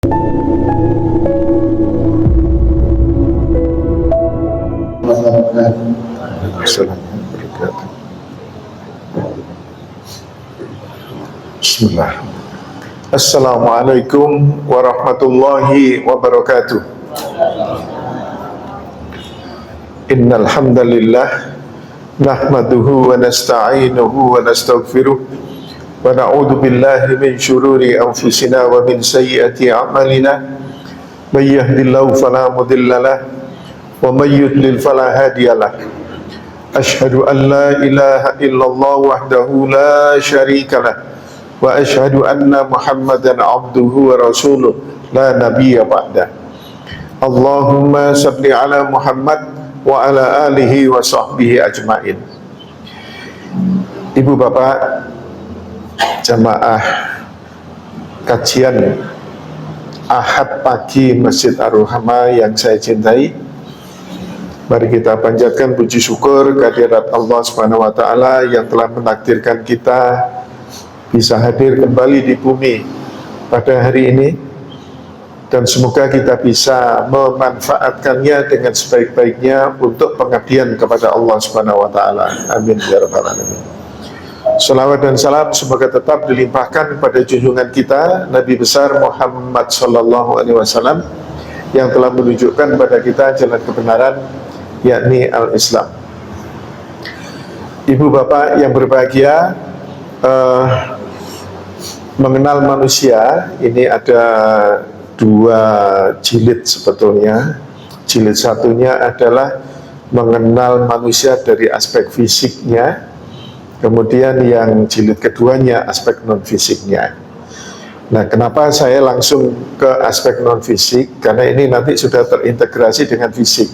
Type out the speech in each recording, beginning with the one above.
Bismillah. Assalamualaikum warahmatullahi wabarakatuh. Innal hamdalillah nahmaduhu wa nasta'inuhu wa nastaghfiruh wa na'udzu billahi min shururi anfusina wa min sayyiati a'malina. May yahdihillahu fala mudilla lahu wa may yudlil fala hadiya lahu. Asyhadu an la ilaha illallah wahdahu la syarika lahu wa asyhadu anna Muhammadan abduhu wa rasuluh la nabiyya ba'da. Allahumma salli ala Muhammad wa ala alihi wa sahbihi ajmain. Ibu bapak jamaah kajian Ahad pagi Masjid Ar-Rahmah yang saya cintai, mari kita panjatkan puji syukur kehadirat Allah Subhanahu wa taala yang telah menakdirkan kita bisa hadir kembali di bumi pada hari ini, dan semoga kita bisa memanfaatkannya dengan sebaik-baiknya untuk pengabdian kepada Allah Subhanahu wa taala. Amin ya rabbal alamin. Salawat dan salam semoga tetap dilimpahkan pada junjungan kita Nabi besar Muhammad sallallahu alaihi wasallam yang telah menunjukkan pada kita jalan kebenaran, yakni al-Islam. Ibu bapak yang berbahagia, mengenal manusia ini ada dua jilid sebetulnya. Jilid satunya adalah mengenal manusia dari aspek fisiknya, kemudian yang jilid keduanya aspek non fisiknya. Nah, kenapa saya langsung ke aspek non fisik? Karena ini nanti sudah terintegrasi dengan fisik.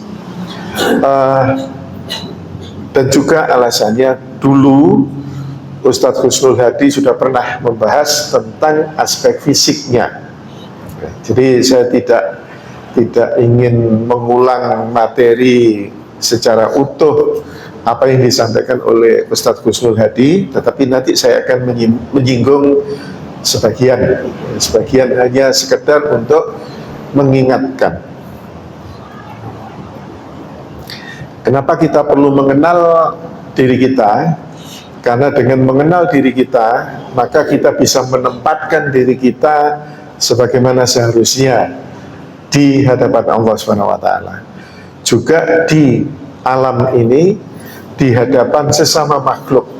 Dan juga alasannya, dulu Ustadz Husnul Hadi sudah pernah membahas tentang aspek fisiknya. Jadi saya tidak ingin mengulang materi secara utuh apa yang disampaikan oleh Ustadz Husnul Hadi, tetapi nanti saya akan menyinggung sebagian hanya sekedar untuk mengingatkan. Kenapa kita perlu mengenal diri kita? Karena dengan mengenal diri kita, maka kita bisa menempatkan diri kita sebagaimana seharusnya di hadapan Allah Subhanahu wa taala. Juga di alam ini, di hadapan sesama makhluk.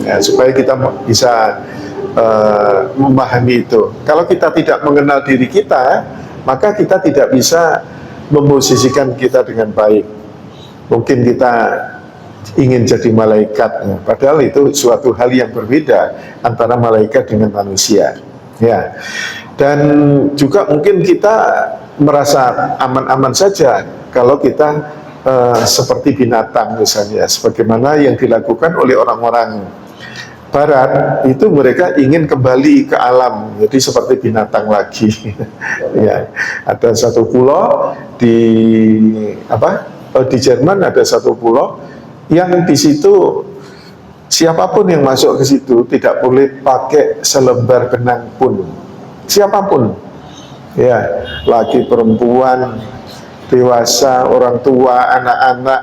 Ya, supaya kita bisa memahami itu. Kalau kita tidak mengenal diri kita, maka kita tidak bisa memposisikan kita dengan baik. Mungkin kita ingin jadi malaikat, padahal itu suatu hal yang berbeda antara malaikat dengan manusia, ya. Dan juga mungkin kita merasa aman-aman saja kalau kita seperti binatang misalnya, sebagaimana yang dilakukan oleh orang-orang Barat, itu mereka ingin kembali ke alam, jadi seperti binatang lagi. Ya, ada satu pulau di Jerman, ada satu pulau yang di situ siapapun yang masuk ke situ tidak boleh pakai selembar benang pun, siapapun, ya, laki perempuan, dewasa, orang tua, anak-anak,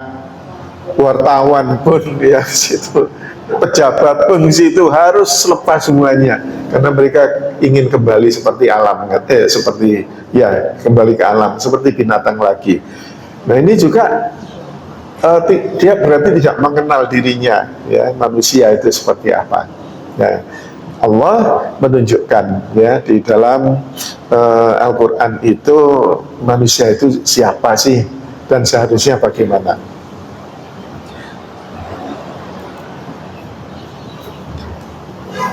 wartawan pun, ya, situ, pejabat pun situ harus lepas semuanya, karena mereka ingin kembali seperti alam, seperti, ya, kembali ke alam, seperti binatang lagi. Nah, ini juga dia berarti tidak mengenal dirinya, ya, manusia itu seperti apa. Ya, Allah menunjukkan, ya, di dalam Al-Quran itu manusia itu siapa sih dan seharusnya bagaimana.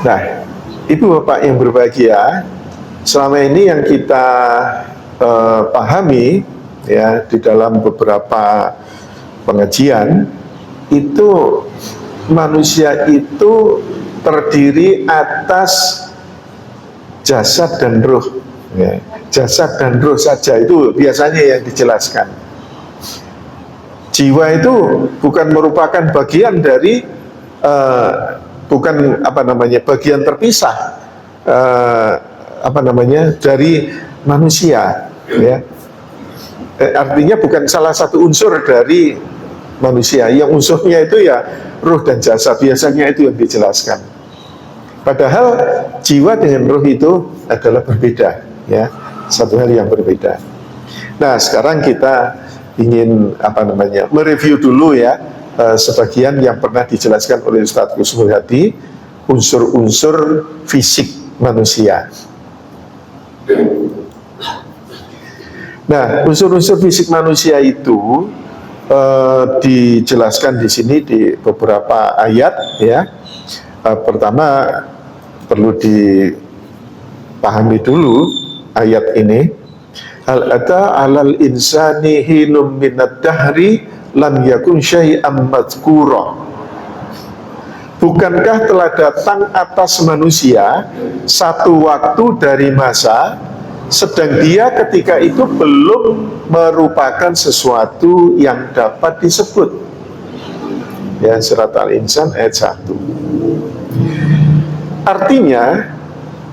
Nah, ibu bapak yang berbahagia, selama ini yang kita pahami, ya, di dalam beberapa pengajian itu, manusia itu terdiri atas jasad dan ruh, ya. Jasad dan ruh saja itu biasanya yang dijelaskan. Jiwa itu bukan merupakan bagian dari bagian terpisah dari manusia, ya. Artinya bukan salah satu unsur dari manusia. Yang unsurnya itu ya ruh dan jasad, biasanya itu yang dijelaskan. Padahal jiwa dengan ruh itu adalah berbeda, ya, satu hal yang berbeda. Nah, sekarang kita ingin mereview dulu ya sebagian yang pernah dijelaskan oleh Ustadz Gus Hadi, unsur-unsur fisik manusia. Nah, unsur-unsur fisik manusia itu dijelaskan di sini di beberapa ayat ya. Pertama perlu dipahami dulu ayat ini. Hal ata 'alal insani hinum minad dahri lam yakun syai'am madhkura. Bukankah telah datang atas manusia satu waktu dari masa, sedang dia ketika itu belum merupakan sesuatu yang dapat disebut. Ya, surat Al-Insan ayat 1. Artinya,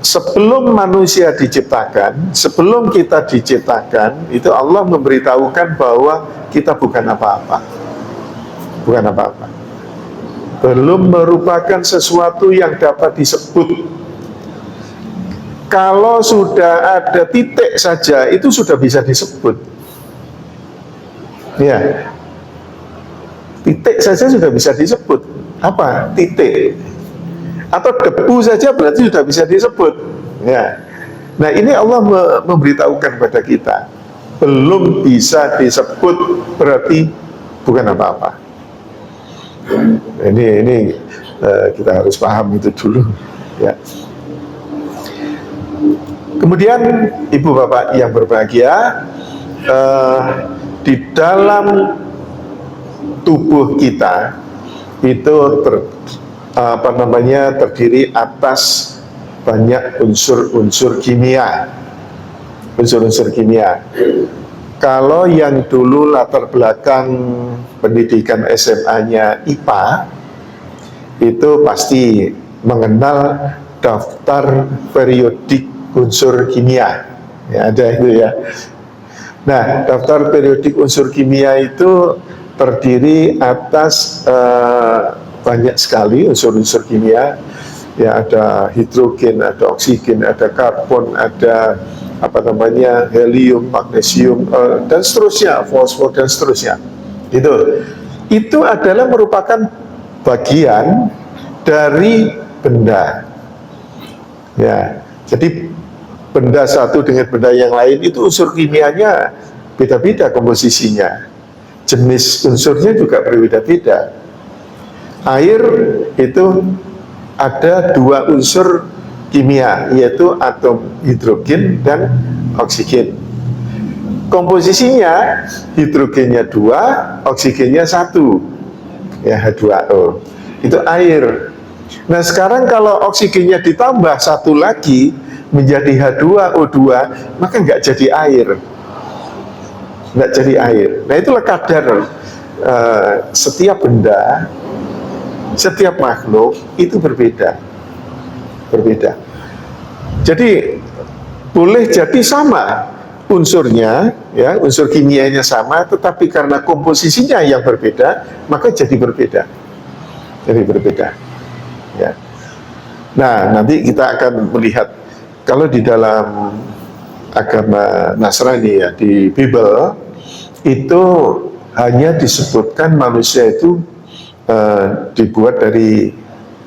sebelum manusia diciptakan, sebelum kita diciptakan, itu Allah memberitahukan bahwa kita bukan apa-apa. Bukan apa-apa. Belum merupakan sesuatu yang dapat disebut. Kalau sudah ada titik saja, itu sudah bisa disebut. Ya. Titik saja sudah bisa disebut. Apa? Titik. Atau debu saja berarti sudah bisa disebut. Ya. Nah, ini Allah memberitahukan kepada kita, belum bisa disebut berarti bukan apa-apa. Ini kita harus paham itu dulu. Ya. Kemudian ibu bapak yang berbahagia, di dalam tubuh kita itu terdiri atas banyak unsur-unsur kimia. Unsur-unsur kimia. Kalau yang dulu latar belakang pendidikan SMA-nya IPA, itu pasti mengenal daftar periodik unsur kimia. Ya, ada itu ya. Nah, daftar periodik unsur kimia itu terdiri atas banyak sekali unsur-unsur kimia. Ya, ada hidrogen, ada oksigen, ada karbon, ada helium, magnesium, dan seterusnya, fosfor dan seterusnya. Itu adalah merupakan bagian dari benda. Ya, jadi benda satu dengan benda yang lain itu unsur kimianya beda-beda komposisinya. Jenis unsurnya juga berbeda-beda. Air itu ada dua unsur kimia, yaitu atom hidrogen dan oksigen. Komposisinya hidrogennya 2, oksigennya 1, ya H2O. Itu air. Nah, sekarang kalau oksigennya ditambah 1 lagi menjadi H2O2, maka nggak jadi air. Nggak jadi air. Nah, itulah kadar setiap benda, setiap makhluk itu berbeda. Jadi boleh jadi sama unsurnya, ya, unsur kimianya sama, tetapi karena komposisinya yang berbeda, maka jadi berbeda. Ya. Nah, nanti kita akan melihat kalau di dalam agama Nasrani ya, di Bible itu hanya disebutkan manusia itu dibuat dari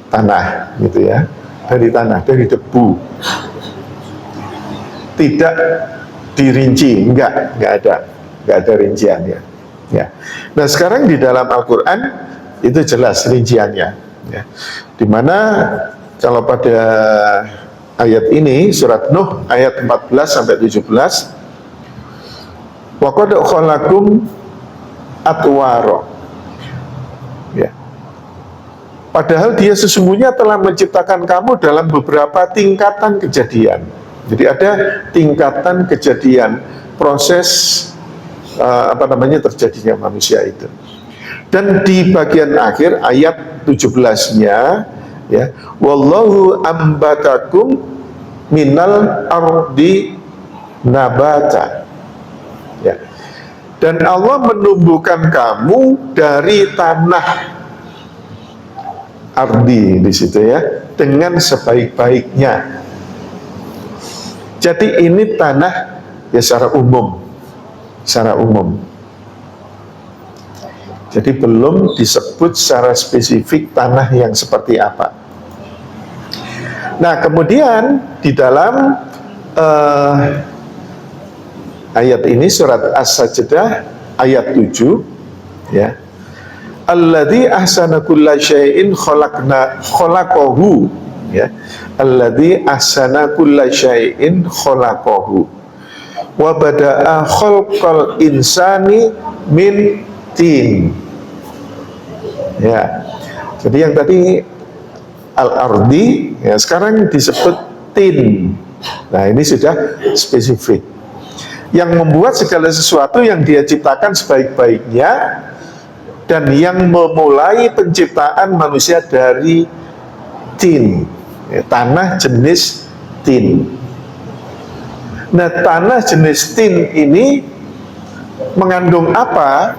tanah, gitu ya, dari tanah, dari debu. Tidak dirinci, enggak ada rinciannya. Ya. Nah, sekarang di dalam Al-Quran itu jelas rinciannya. Ya. Dimana kalau pada ayat ini surat Nuh ayat 14 sampai 17, wa qad khalaqakum atwara. Ya. Padahal dia sesungguhnya telah menciptakan kamu dalam beberapa tingkatan kejadian. Jadi ada tingkatan kejadian proses terjadinya manusia itu. Dan di bagian akhir ayat 17-nya ya, wallahu ambatakum minal ardi nabata. Ya. Dan Allah menumbuhkan kamu dari tanah ardi di situ ya, dengan sebaik-baiknya. Jadi ini tanah ya secara umum, Jadi belum disebut secara spesifik tanah yang seperti apa. Nah, kemudian di dalam ayat ini surat As-Sajdah ayat 7 ya. Alladzi ahsana kulla syai'in khalaqahu ya. Alladzi ahsana kulla syai'in khalaqahu wa bada'a khalqal insani min tin. Ya. Jadi yang tadi al-ardi ya, sekarang disebut tin. Nah, ini sudah spesifik. Yang membuat segala sesuatu yang dia ciptakan sebaik-baiknya, dan yang memulai penciptaan manusia dari tin ya, tanah jenis tin. Nah, tanah jenis tin ini mengandung apa?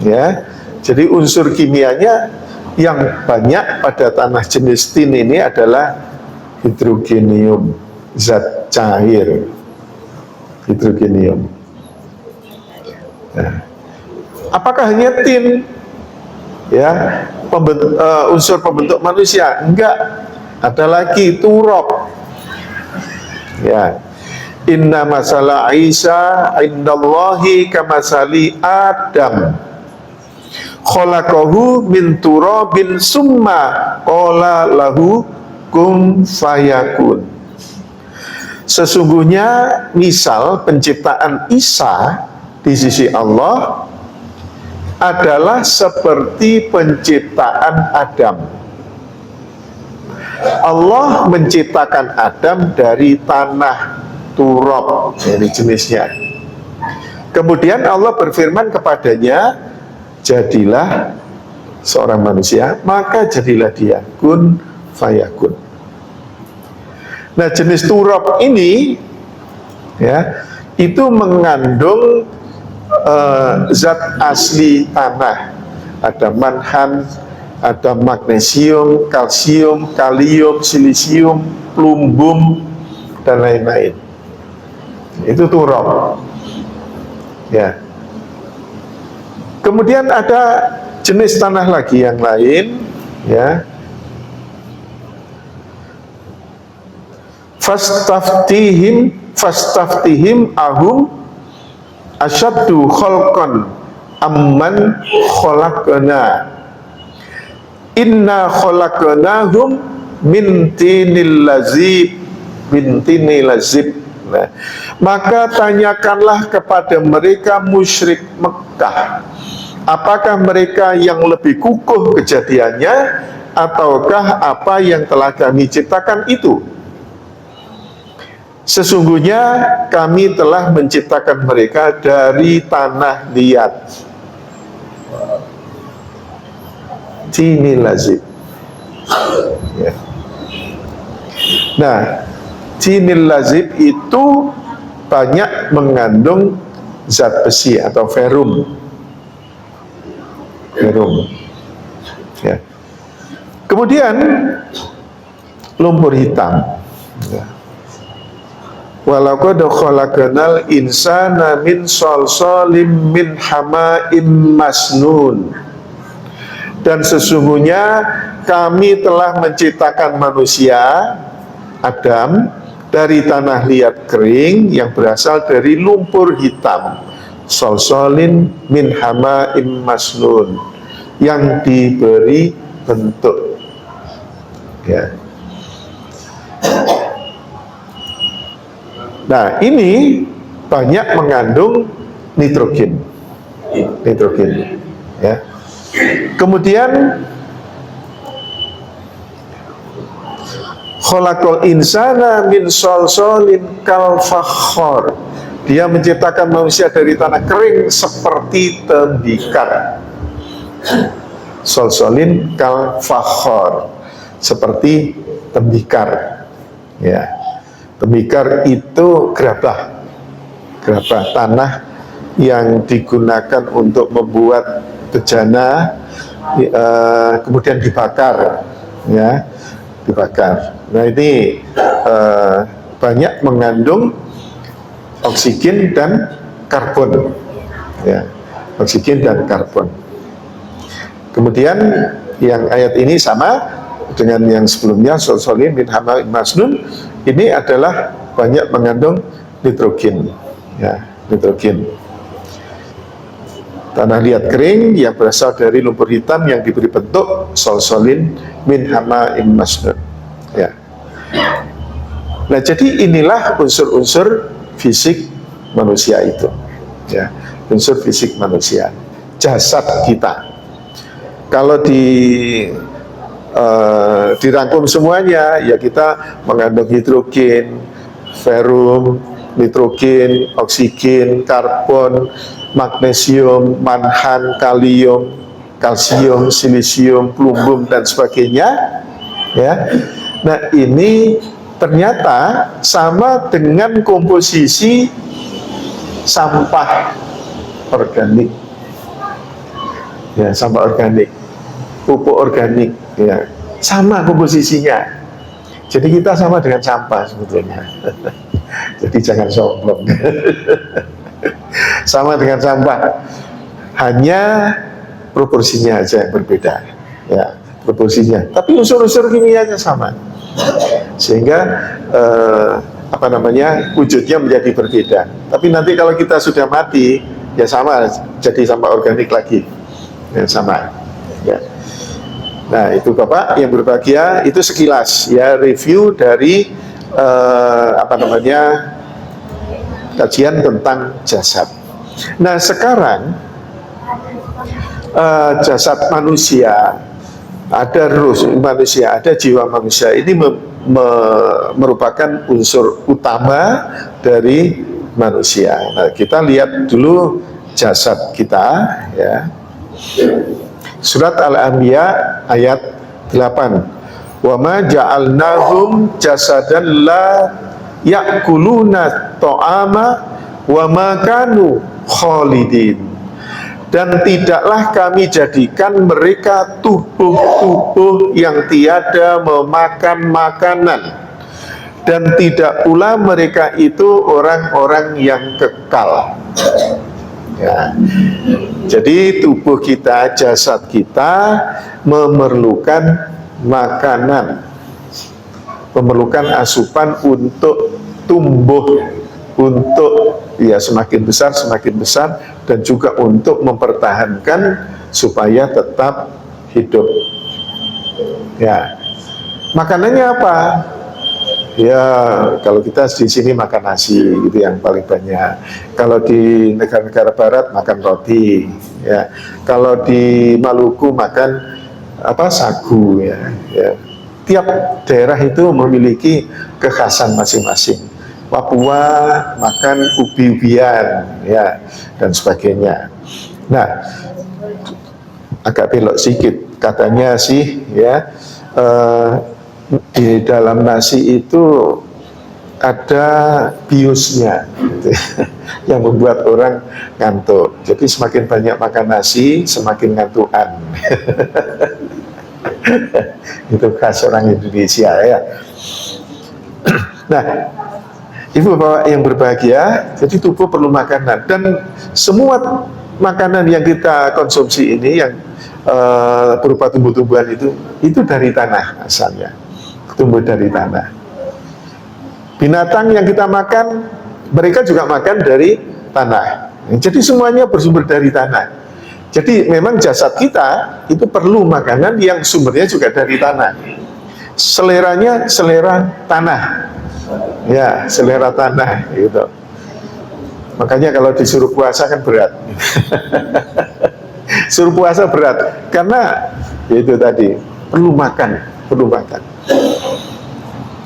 Ya, jadi unsur kimianya yang banyak pada tanah jenis tin ini adalah hidrogenium, zat cair, hidrogenium. Nah, apakah hanya tin? Ya, unsur pembentuk manusia? Enggak, ada lagi turab. Ya, inna masala Isa indallahi kamasali Adam khalaqahu min turabin summa qala lahu kun fayakun. Sesungguhnya misal penciptaan Isa di sisi Allah adalah seperti penciptaan Adam. Allah menciptakan Adam dari tanah turab, ini jenisnya. Kemudian Allah berfirman kepadanya, jadilah seorang manusia, maka jadilah dia, kun fayakun. Nah, jenis turab ini ya, itu mengandung zat asli tanah. Ada manhan, ada magnesium, kalsium, kalium, silisium, plumbum, dan lain-lain. Itu turab. Ya. Kemudian ada jenis tanah lagi yang lain, ya. Fastaftihim ahum asyaddu khalqan amman khalaqna inna khalaqnahum min tinil lazib. Nah, maka tanyakanlah kepada mereka musyrik Mekah, apakah mereka yang lebih kukuh kejadiannya ataukah apa yang telah kami ciptakan itu? Sesungguhnya kami telah menciptakan mereka dari tanah liat. Tinil lazib. Ya. Nah, tinil lazib itu banyak mengandung zat besi atau ferum. Ya. Kemudian lumpur hitam. Ya. Walaqad khalaqnal insana min salsalim min hama'im masnun. Dan sesungguhnya kami telah menciptakan manusia Adam dari tanah liat kering yang berasal dari lumpur hitam, salsalin min hama'im masnun, yang diberi bentuk. Ya. Nah, ini banyak mengandung nitrogen, ya. Kemudian khalaqal insana min salsalin kal fakhar. Dia menciptakan manusia dari tanah kering seperti tembikar. Salsalin kal fakhar, seperti tembikar. Ya. Tembikar itu gerabah. gerabah, tanah yang digunakan untuk membuat bejana, kemudian dibakar, ya, dibakar. Nah ini banyak mengandung oksigen dan karbon, ya, oksigen dan karbon. Kemudian yang ayat ini sama dengan yang sebelumnya, solsolin min hama'in masnun, ini adalah banyak mengandung nitrogen, ya, nitrogen. Tanah liat kering yang berasal dari lumpur hitam yang diberi bentuk solsolin min hama'in masnun, ya. Nah jadi inilah unsur-unsur fisik manusia itu, ya, unsur fisik manusia, jasad kita. Kalau dirangkum semuanya, ya kita mengandung hidrogen, ferum, nitrogen, oksigen, karbon, magnesium, manhan, kalium, kalsium, silisium, plumbum dan sebagainya, ya. Nah ini ternyata sama dengan komposisi sampah organik, ya, sampah organik, pupuk organik, ya, sama komposisinya. Jadi kita sama dengan sampah sebetulnya. Jadi jangan sombong. Sama dengan sampah, hanya proporsinya aja yang berbeda, ya, proporsinya. Tapi unsur-unsur kimianya sama, sehingga wujudnya menjadi berbeda. Tapi nanti kalau kita sudah mati, ya sama, jadi sampah organik lagi, ya, sama, ya. Nah itu Bapak yang berbahagia, itu sekilas, ya, review dari kajian tentang jasad. Nah sekarang jasad manusia, ada ruh manusia, ada jiwa manusia, ini merupakan unsur utama dari manusia. Nah kita lihat dulu jasad kita, ya. Surat Al-Anbiya ayat 8. Wa ma ja'alnahum jasadan la ya'kuluna ta'ama wa ma kanu khalidin. Dan tidaklah kami jadikan mereka tubuh-tubuh yang tiada memakan makanan, dan tidak pula mereka itu orang-orang yang kekal. Ya. Jadi tubuh kita, jasad kita memerlukan makanan, memerlukan asupan untuk tumbuh, untuk, ya, semakin besar, dan juga untuk mempertahankan supaya tetap hidup. Ya, makanannya apa? Ya, kalau kita di sini makan nasi, gitu yang paling banyak. Kalau di negara-negara barat makan roti, ya. Kalau di Maluku makan sagu, ya. Ya. Tiap daerah itu memiliki kekhasan masing-masing. Papua makan ubi-ubian, ya, dan sebagainya. Nah, agak belok sedikit, katanya sih, ya, di dalam nasi itu ada biusnya, gitu, yang membuat orang ngantuk. Jadi semakin banyak makan nasi, semakin ngantukan. Itu khas orang Indonesia, ya. Nah, Ibu Bapak yang berbahagia, jadi tubuh perlu makanan, dan semua makanan yang kita konsumsi ini yang berupa tumbuh-tumbuhan itu dari tanah asalnya, tumbuh dari tanah. Binatang yang kita makan, mereka juga makan dari tanah. Jadi semuanya bersumber dari tanah. Jadi memang jasad kita itu perlu makanan yang sumbernya juga dari tanah. Seleranya selera tanah, ya, selera tanah, gitu. Makanya kalau disuruh puasa kan berat. Suruh puasa berat karena itu tadi perlu makan.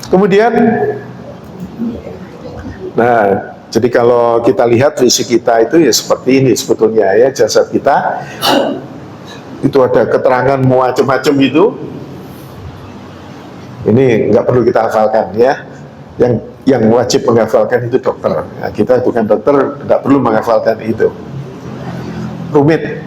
Kemudian, nah, jadi kalau kita lihat fisik kita itu ya seperti ini sebetulnya, ya, jasad kita itu ada keterangan macam-macam itu. Ini nggak perlu kita hafalkan, ya. yang wajib menghafalkan itu dokter. Nah, kita bukan dokter, tidak perlu menghafalkan itu. Rumit,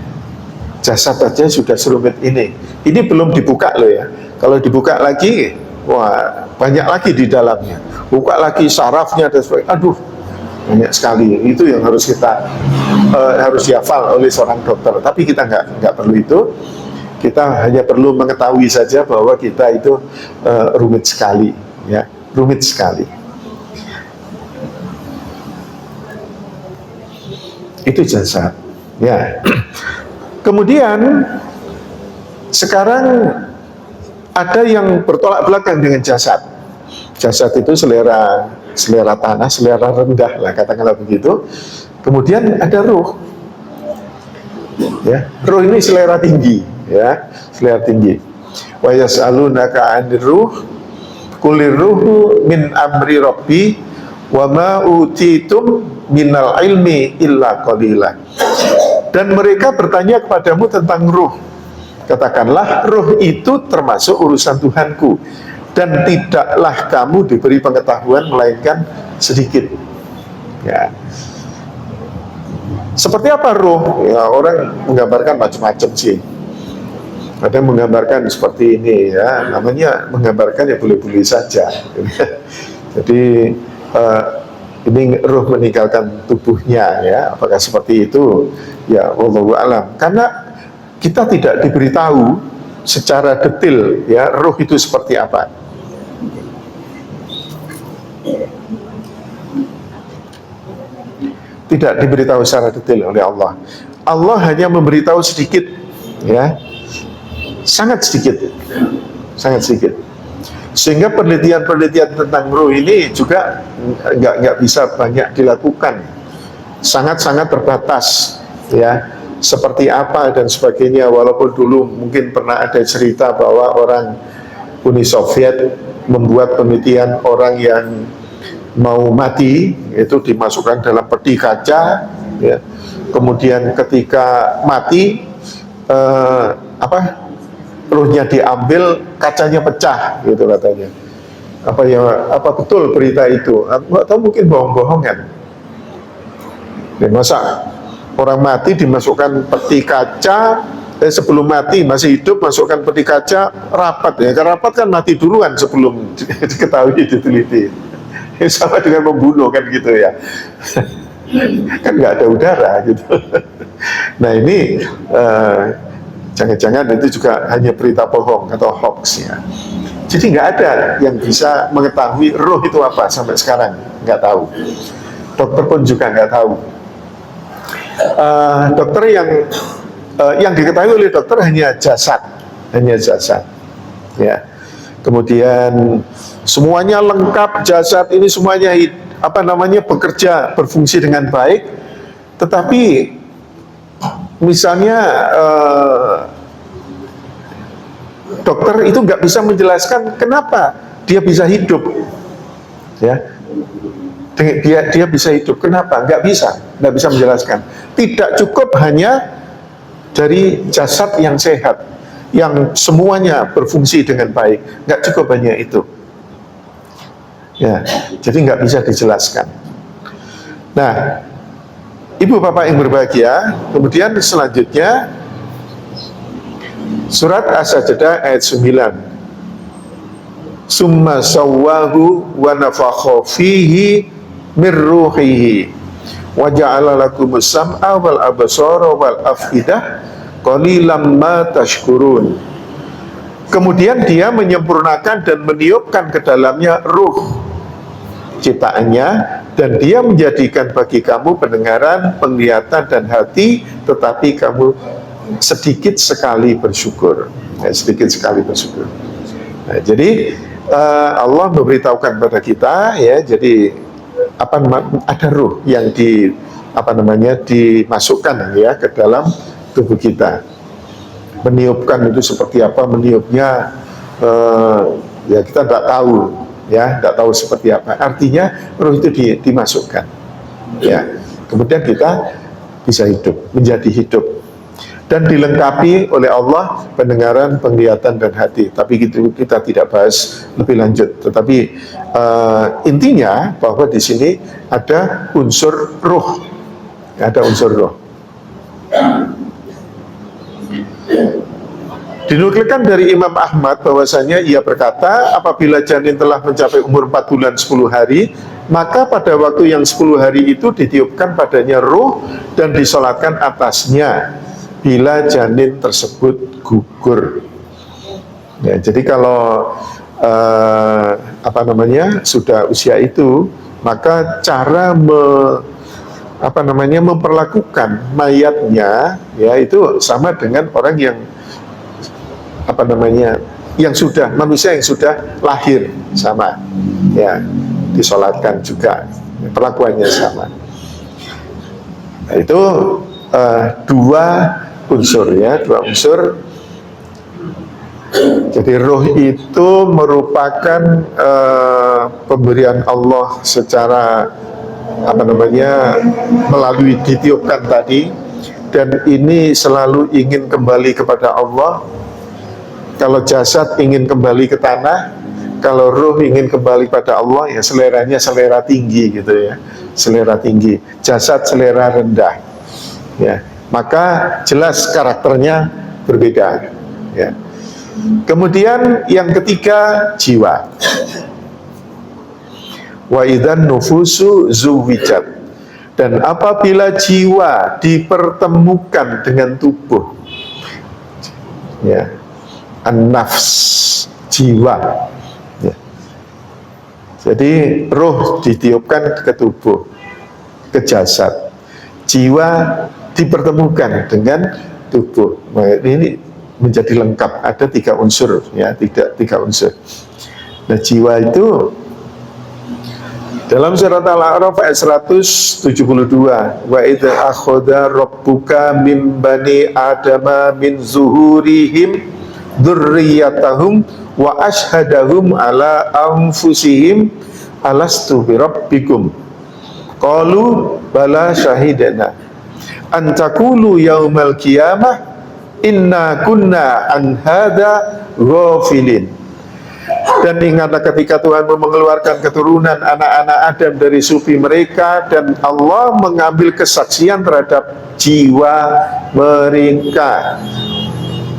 jasad saja sudah serumit ini. Ini belum dibuka loh ya. Kalau dibuka lagi, wah banyak lagi di dalamnya. Buka lagi sarafnya dan sebagainya. Aduh, banyak sekali. Itu yang harus kita harus dihafal oleh seorang dokter. Tapi kita nggak perlu itu. Kita hanya perlu mengetahui saja bahwa kita itu rumit sekali, ya, rumit sekali. Itu jasad, ya. Kemudian sekarang ada yang bertolak belakang dengan jasad. Jasad itu selera tanah, selera rendah lah katakanlah begitu. Kemudian ada ruh, ya. Ruh ini selera tinggi, ya, selera tinggi. Wa yas'alunaka 'anir ruh qulir ruhu min amri rabbi wa ma utitum minal ilmi illa qalila. Dan mereka bertanya kepadamu tentang ruh. Katakanlah, ruh itu termasuk urusan Tuhanku, dan tidaklah kamu diberi pengetahuan melainkan sedikit. Ya. Seperti apa ruh? Ya, orang menggambarkan macam-macam sih. Ada yang menggambarkan seperti ini, ya, namanya menggambarkan ya boleh-boleh saja. Jadi ini ruh meninggalkan tubuhnya, ya, apakah seperti itu? Ya, wallahu a'lam. Karena kita tidak diberitahu secara detail, ya, ruh itu seperti apa. Tidak diberitahu secara detail oleh Allah. Allah hanya memberitahu sedikit, ya, sangat sedikit, sangat sedikit. Sehingga penelitian-penelitian tentang ruh ini juga nggak bisa banyak dilakukan, sangat-sangat terbatas, ya, seperti apa dan sebagainya. Walaupun dulu mungkin pernah ada cerita bahwa orang Uni Soviet membuat penelitian orang yang mau mati itu dimasukkan dalam peti kaca, ya. Kemudian ketika mati ruhnya diambil, kacanya pecah, gitu katanya. Apa betul berita itu? Nggak tahu, mungkin bohong-bohongan. Dan masa orang mati dimasukkan peti kaca, sebelum mati masih hidup masukkan peti kaca, rapat, ya. Rapat kan mati duluan sebelum diketahui, diteliti. Sama dengan membunuh kan gitu ya. Kan nggak ada udara gitu. Nah ini jangan-jangan itu juga hanya berita bohong atau hoax, ya. Jadi nggak ada yang bisa mengetahui ruh itu apa sampai sekarang, nggak tahu. Dokter pun juga nggak tahu. Dokter yang diketahui oleh dokter hanya jasad, ya. Kemudian semuanya lengkap, jasad ini semuanya bekerja, berfungsi dengan baik, tetapi misalnya dokter itu nggak bisa menjelaskan kenapa dia bisa hidup, ya. Dia bisa hidup, kenapa? Nggak bisa menjelaskan. Tidak cukup hanya dari jasad yang sehat, yang semuanya berfungsi dengan baik, nggak cukup hanya itu, ya. Jadi nggak bisa dijelaskan. Nah, Ibu Bapak yang berbahagia, kemudian selanjutnya surat As-Sajdah ayat 9. Summa sawwahu wa nafakha fihi min ruhihi wa ja'ala lakumus sam'a wal absara wal afidah qalilan ma tashkurun. Kemudian dia menyempurnakan dan meniupkan ke dalamnya ruh ciptaannya, dan dia menjadikan bagi kamu pendengaran, penglihatan dan hati, tetapi kamu sedikit sekali bersyukur, ya, sedikit sekali bersyukur. Nah, jadi Allah memberitahukan kepada kita, ya, jadi ada ruh yang dimasukkan, ya, ke dalam tubuh kita. Meniupkan itu seperti apa meniupnya, ya kita tidak tahu, ya, tidak tahu seperti apa. Artinya ruh itu dimasukkan, ya. Kemudian kita bisa hidup, menjadi hidup. dan dilengkapi oleh Allah pendengaran, penglihatan, dan hati. Tapi kita tidak bahas lebih lanjut. Tetapi intinya bahwa di sini ada unsur ruh, ada unsur ruh. Dinukilkan dari Imam Ahmad bahwasanya ia berkata, apabila janin telah mencapai umur 4 bulan 10 hari, maka pada waktu yang 10 hari itu ditiupkan padanya ruh dan disolatkan atasnya bila janin tersebut gugur. Ya, jadi kalau sudah usia itu, maka cara memperlakukan mayatnya, ya, itu sama dengan orang yang manusia yang sudah lahir, sama, ya, disolatkan juga, perlakuannya sama. Nah, itu dua unsur. Jadi roh itu merupakan pemberian Allah secara melalui ditiupkan tadi, dan ini selalu ingin kembali kepada Allah. Kalau jasad ingin kembali ke tanah, kalau ruh ingin kembali pada Allah, ya seleranya selera tinggi gitu ya, selera tinggi. Jasad selera rendah, ya. Maka jelas karakternya berbeda, ya. Kemudian yang ketiga, jiwa. Wa idzan nufusu zuwijat. Dan apabila jiwa dipertemukan dengan tubuh, ya, an-nafs, jiwa, ya. Jadi roh ditiupkan ke tubuh, ke jasad, jiwa dipertemukan dengan tubuh. Nah, ini menjadi lengkap, ada 3 unsur, ya, tiga unsur. Nah, jiwa itu dalam surat Al-A'raf ayat 172, wa idza akhadha rabbuka min bani adama min zuhurihim dzurriyyatahum wa ashhadahum ala anfusihim alastu birabbikum qalu bala syahidana an taqulu yaumal qiyamah inna kunna an hadza ghafilin. Dan ingatlah ketika Tuhan mengeluarkan keturunan anak-anak Adam dari sulbi mereka, dan Allah mengambil kesaksian terhadap jiwa mereka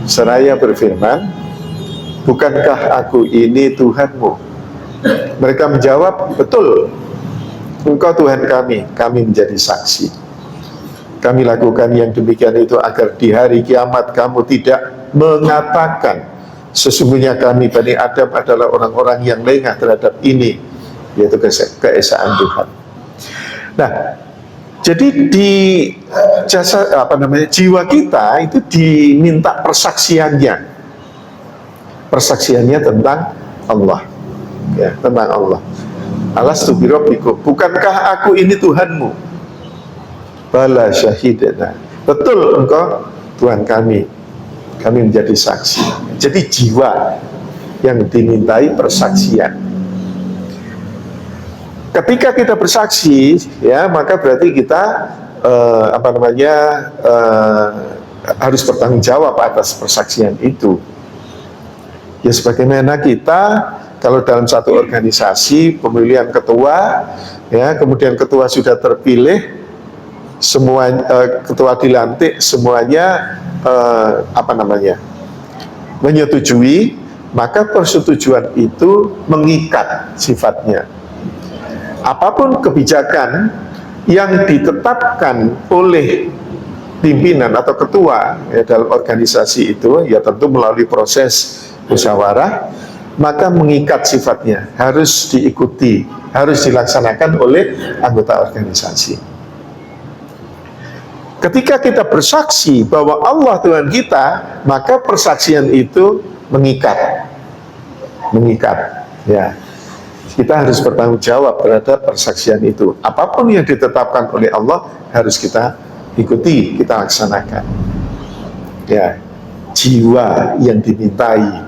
seraya berfirman, bukankah aku ini Tuhanmu? Mereka menjawab, betul, engkau Tuhan kami menjadi saksi. Kami lakukan yang demikian itu agar di hari kiamat kamu tidak mengatakan, sesungguhnya kami Bani Adam adalah orang-orang yang lengah terhadap ini, yaitu keesaan Tuhan. Nah, jadi di jiwa kita itu diminta persaksiannya tentang Allah, ya, tentang Allah. Alastu birabbikum, bukankah aku ini Tuhanmu? Bala syahidana, betul engkau Tuhan kami menjadi saksi. Jadi jiwa yang dimintai persaksian. Ketika kita bersaksi, ya, maka berarti kita harus bertanggung jawab atas persaksian itu. Ya, sebagaimana kita kalau dalam satu organisasi pemilihan ketua, ya, kemudian ketua sudah terpilih, semua ketua dilantik, semuanya menyetujui, maka persetujuan itu mengikat sifatnya. Apapun kebijakan yang ditetapkan oleh pimpinan atau ketua, ya, dalam organisasi itu, ya tentu melalui proses musyawarah, maka mengikat sifatnya, harus diikuti, harus dilaksanakan oleh anggota organisasi. Ketika kita bersaksi bahwa Allah Tuhan kita, maka persaksian itu mengikat, ya. Kita harus bertanggung jawab terhadap persaksian itu. Apapun yang ditetapkan oleh Allah harus kita ikuti, kita laksanakan. Ya, jiwa yang dimintai,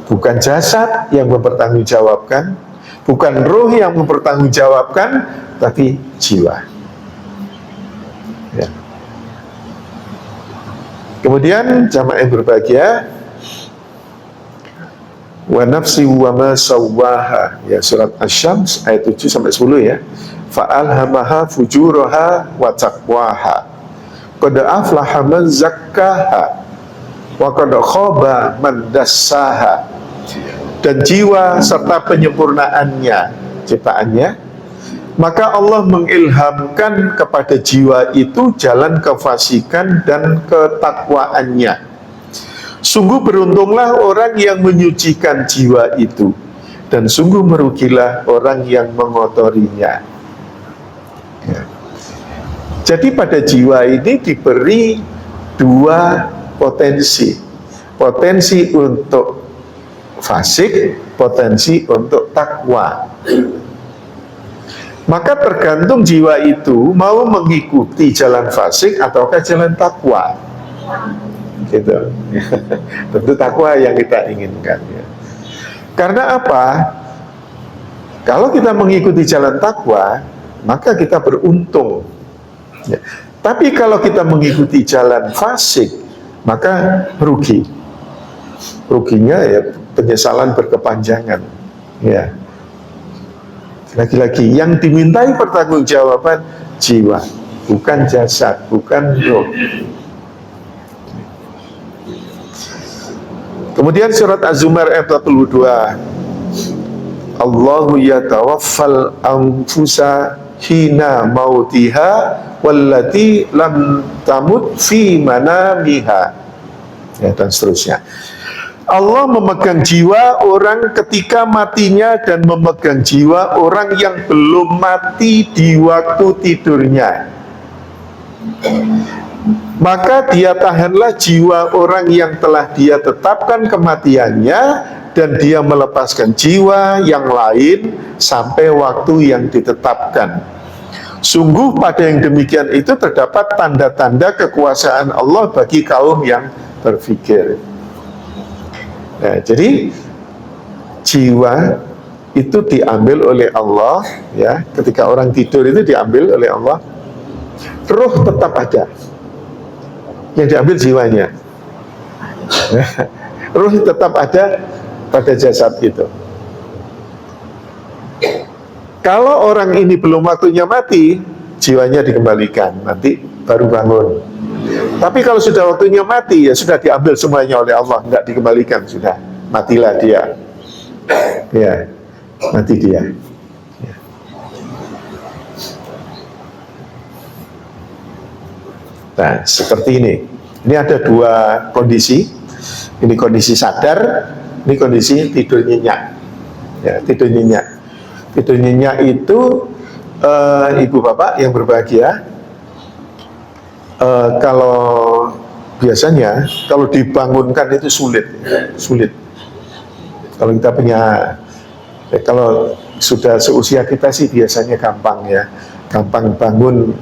bukan jasad yang mempertanggungjawabkan, bukan ruh yang mempertanggungjawabkan, tapi jiwa. Ya. Kemudian jamaah yang berbahagia, wa nafsi wa ma sawwaha, ya, surat Asy-Syams ayat 7 sampai 10 ya. Fa'alhamaha fujuraha wa taqwaha. Qad aflaha man zakkaha wa qad khaba man dassaha. Dan jiwa serta penyempurnaannya, ciptaannya, maka Allah mengilhamkan kepada jiwa itu jalan kefasikan dan ketakwaannya. Sungguh beruntunglah orang yang menyucikan jiwa itu, dan sungguh merugilah orang yang mengotorinya. Ya. Jadi pada jiwa ini diberi dua potensi. Potensi untuk fasik, potensi untuk takwa. Maka tergantung jiwa itu mau mengikuti jalan fasik ataukah jalan takwa. Gitu. Tentu takwa yang kita inginkan ya. Karena apa? Kalau kita mengikuti jalan takwa, maka kita beruntung ya. Tapi kalau kita mengikuti jalan fasik, maka rugi. Ruginya ya penyesalan berkepanjangan ya. Lagi-lagi yang dimintai pertanggungjawaban jiwa, bukan jasad, bukan roh. Kemudian surat Az-Zumar ayat 42, Allahu yatawaffal anfusa hina mautiha wallati lam tamut fi manamiha, ya, dan seterusnya. Allah memegang jiwa orang ketika matinya dan memegang jiwa orang yang belum mati di waktu tidurnya. Maka dia tahanlah jiwa orang yang telah dia tetapkan kematiannya, dan dia melepaskan jiwa yang lain sampai waktu yang ditetapkan. Sungguh pada yang demikian itu terdapat tanda-tanda kekuasaan Allah bagi kaum yang berpikir. Nah, jadi jiwa itu diambil oleh Allah ya, ketika orang tidur itu diambil oleh Allah. Roh tetap ada, yang diambil jiwanya. Roh tetap ada pada jasad itu. Kalau orang ini belum waktunya mati, jiwanya dikembalikan, nanti baru bangun. Tapi kalau sudah waktunya mati, ya sudah diambil semuanya oleh Allah, nggak dikembalikan, sudah matilah dia. Ya, mati dia. Ya. Nah, seperti ini. Ini ada dua kondisi. Ini kondisi sadar, ini kondisi tidur nyenyak. Ya, tidur nyenyak. Tidur nyenyak itu ibu bapak yang berbahagia. Kalau biasanya kalau dibangunkan itu sulit. Kalau kita punya, kalau sudah seusia kita sih biasanya gampang ya, gampang bangun.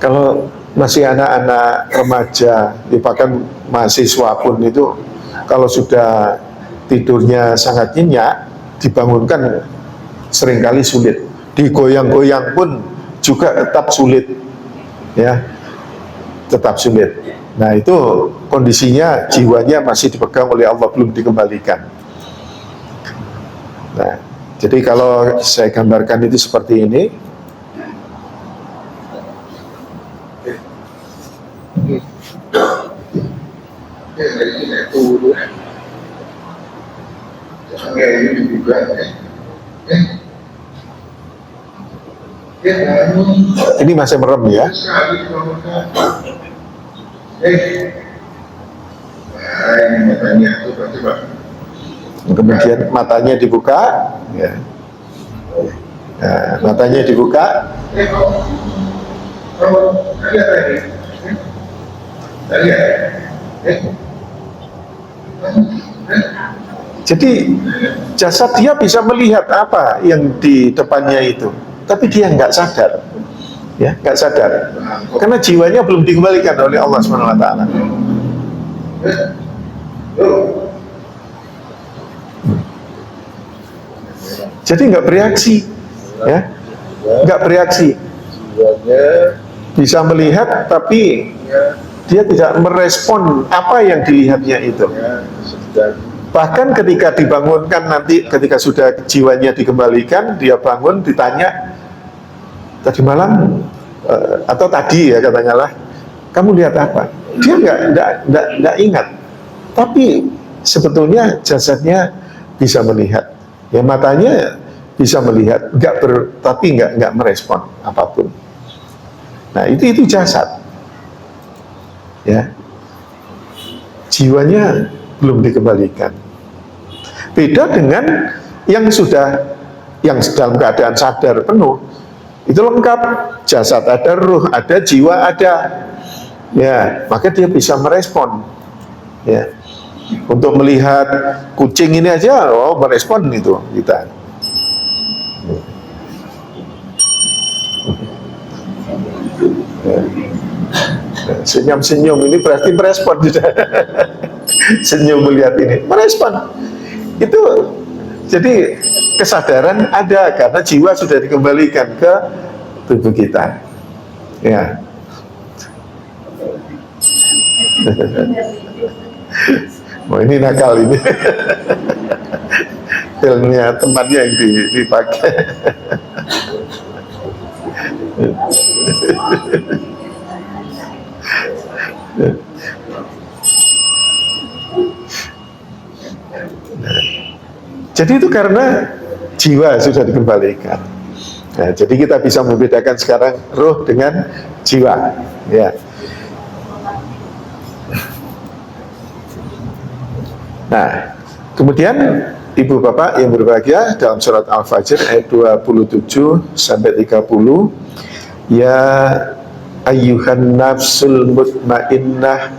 Kalau masih anak-anak remaja, bahkan mahasiswa pun itu, kalau sudah tidurnya sangat nyenyak, dibangunkan seringkali sulit. Digoyang-goyang pun juga tetap sulit, ya, tetap sulit. Nah, itu kondisinya jiwanya masih dipegang oleh Allah, belum dikembalikan. Nah, jadi kalau saya gambarkan itu seperti ini. Ini masih merem ya. Kemudian matanya dibuka, ya. Nah, matanya dibuka. Jadi jasad dia bisa melihat apa yang di depannya itu, tapi dia nggak sadar, ya, nggak sadar, karena jiwanya belum dikembalikan oleh Allah SWT. Jadi nggak bereaksi, ya, nggak bereaksi. Bisa melihat tapi dia tidak merespon apa yang dilihatnya itu. Bahkan ketika dibangunkan nanti, ketika sudah jiwanya dikembalikan, dia bangun, ditanya, tadi malam atau tadi ya katakanlah, kamu lihat apa? Dia nggak ingat. Tapi sebetulnya jasadnya bisa melihat. Ya matanya bisa melihat, tapi nggak merespon apapun. Nah itu jasad. Ya, jiwanya belum dikembalikan. Beda dengan yang dalam keadaan sadar penuh, itu lengkap, jasad ada, ruh ada, jiwa ada. Ya, maka dia bisa merespon. Ya, untuk melihat kucing ini aja, merespon itu kita. Senyum-senyum ini berarti merespon juga. Senyum melihat ini, merespon. Itu jadi kesadaran ada karena jiwa sudah dikembalikan ke tubuh kita. Ya. Ini nakal ini. Filmnya tempatnya yang dipakai. Jadi itu karena jiwa sudah dikembalikan. Nah, jadi kita bisa membedakan sekarang roh dengan jiwa. Ya. Nah, kemudian Ibu Bapak yang berbahagia, dalam surat Al-Fajr ayat 27 sampai 30, ya ayyuhan nafsul mutmainnah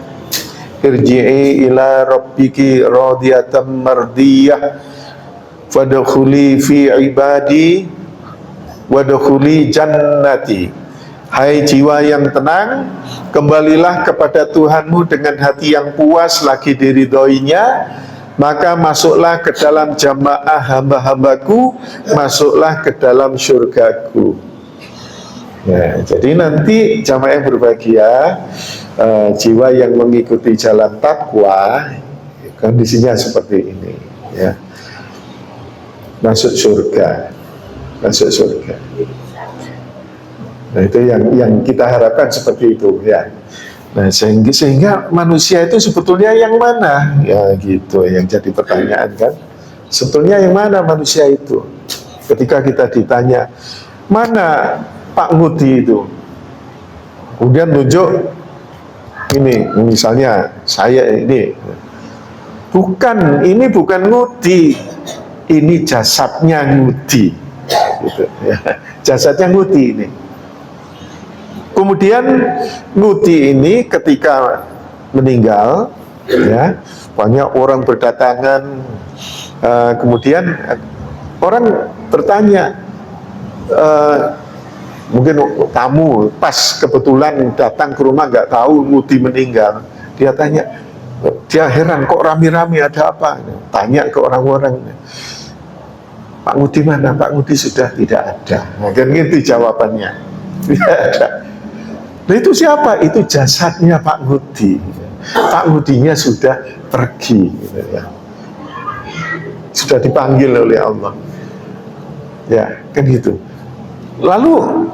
irji'i ila rabbiki radiyatan mardiyah fadkhuli fi ibadi wadkhuli jannati. Hai jiwa yang tenang, kembalilah kepada Tuhanmu dengan hati yang puas lagi diridhoinya, maka masuklah ke dalam jamaah hamba-hambaku, masuklah ke dalam surgaku. Ya, jadi nanti jamaah yang berbahagia, jiwa yang mengikuti jalan takwa, kondisinya seperti ini, ya. Masuk surga, masuk surga. Nah itu yang kita harapkan seperti itu, ya. Nah sehingga manusia itu sebetulnya yang mana? Ya gitu, yang jadi pertanyaan kan. Sebetulnya yang mana manusia itu? Ketika kita ditanya, mana Pak Ngudi itu? Kemudian tunjuk ini, misalnya saya ini. Ini bukan Ngudi, ini jasadnya Ngudi. Gitu, ya. Jasadnya Ngudi ini. Kemudian Ngudi ini ketika meninggal, ya, banyak orang berdatangan, kemudian orang bertanya, mungkin tamu pas kebetulan datang ke rumah nggak tahu Ngudi meninggal, dia tanya, dia heran kok rame-rame ada apa? Tanya ke orang-orang, Pak Ngudi mana? Pak Ngudi sudah tidak ada. Nah, kan gitu jawabannya, tidak ada. Nah itu siapa? Itu jasadnya Pak Ngudi. Pak Ngudinya sudah pergi, gitu ya. Sudah dipanggil oleh Allah. Ya, kan gitu. Lalu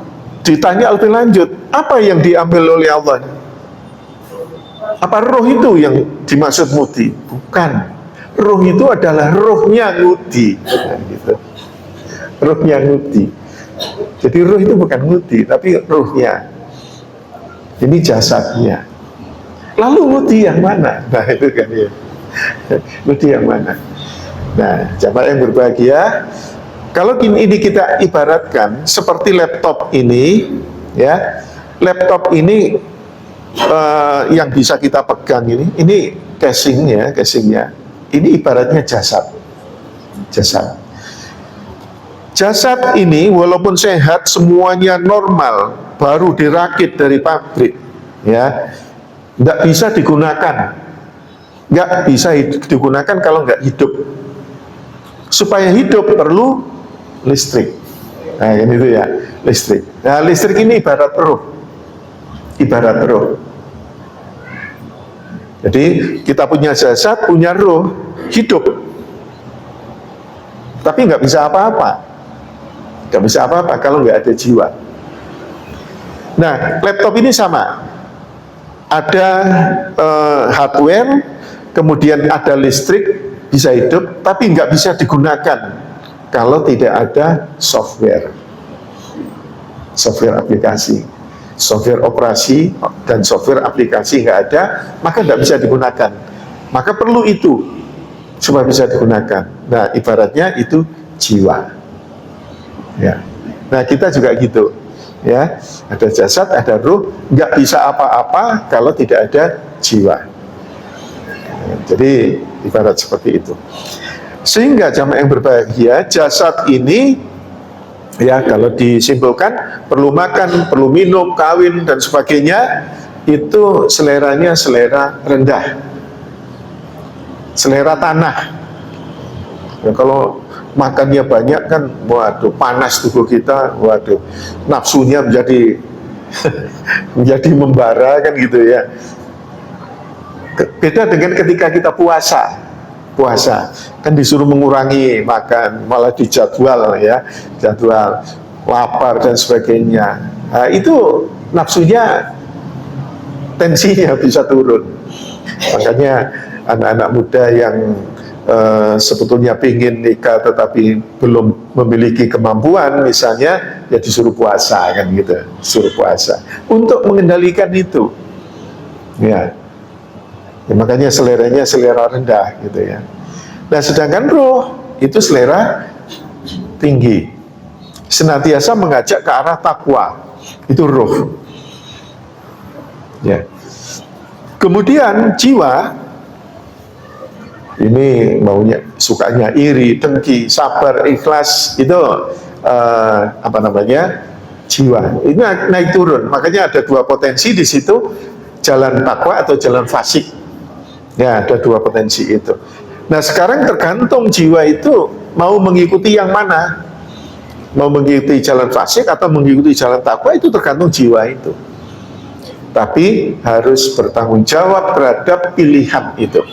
ditanya lebih lanjut, apa yang diambil oleh Allah? Apa roh itu yang dimaksud Ngudi? Bukan. Roh itu adalah rohnya Ngudi. Nah, gitu. Rohnya Ngudi. Jadi roh itu bukan Ngudi, tapi rohnya. Ini jasadnya. Lalu Ngudi yang mana? Nah itu kan ya. Ngudi yang mana? Nah, jamaah yang berbahagia, kalau ini kita ibaratkan seperti laptop ini, ya, laptop ini yang bisa kita pegang ini casingnya, ini ibaratnya jasad. Jasad ini walaupun sehat, semuanya normal, baru dirakit dari pabrik, ya, nggak bisa digunakan, kalau nggak hidup. Supaya hidup perlu listrik. Nah, ini itu ya, listrik. Nah, listrik ini ibarat roh. Jadi kita punya jasad, punya roh, hidup, tapi nggak bisa apa-apa, nggak bisa apa-apa kalau nggak ada jiwa. Nah, laptop ini sama, ada hardware, kemudian ada listrik, bisa hidup, tapi nggak bisa digunakan kalau tidak ada software aplikasi, software operasi dan software aplikasi nggak ada, maka nggak bisa digunakan. Maka perlu itu supaya bisa digunakan. Nah, ibaratnya itu jiwa. Ya. Nah, kita juga gitu. Ya, ada jasad, ada ruh, nggak bisa apa-apa kalau tidak ada jiwa. Jadi ibarat seperti itu. Sehingga jamaah yang berbahagia, jasad ini ya kalau disimpulkan perlu makan, perlu minum, kawin dan sebagainya, itu seleranya selera rendah, selera tanah. Ya, kalau makannya banyak kan, waduh panas tubuh kita, waduh nafsunya menjadi menjadi membara kan gitu ya. Beda dengan ketika kita puasa kan disuruh mengurangi makan, malah dijadwal ya, jadwal lapar dan sebagainya. Nah, itu nafsunya, tensinya bisa turun. Makanya anak-anak muda yang sebetulnya pingin nikah tetapi belum memiliki kemampuan, misalnya ya disuruh puasa kan gitu, disuruh puasa untuk mengendalikan itu ya. Ya, makanya seleranya selera rendah gitu ya. Nah, sedangkan roh itu selera tinggi, senantiasa mengajak ke arah takwa, itu roh. Ya. Kemudian jiwa ini maunya, sukanya iri, dengki, sabar, ikhlas, itu apa namanya, jiwa. Ini naik turun. Makanya ada dua potensi di situ, jalan takwa atau jalan fasik. Ya, ada dua potensi itu. Nah, sekarang tergantung jiwa itu mau mengikuti yang mana. Mau mengikuti jalan fasik atau mengikuti jalan takwa, itu tergantung jiwa itu. Tapi harus bertanggung jawab terhadap pilihan itu.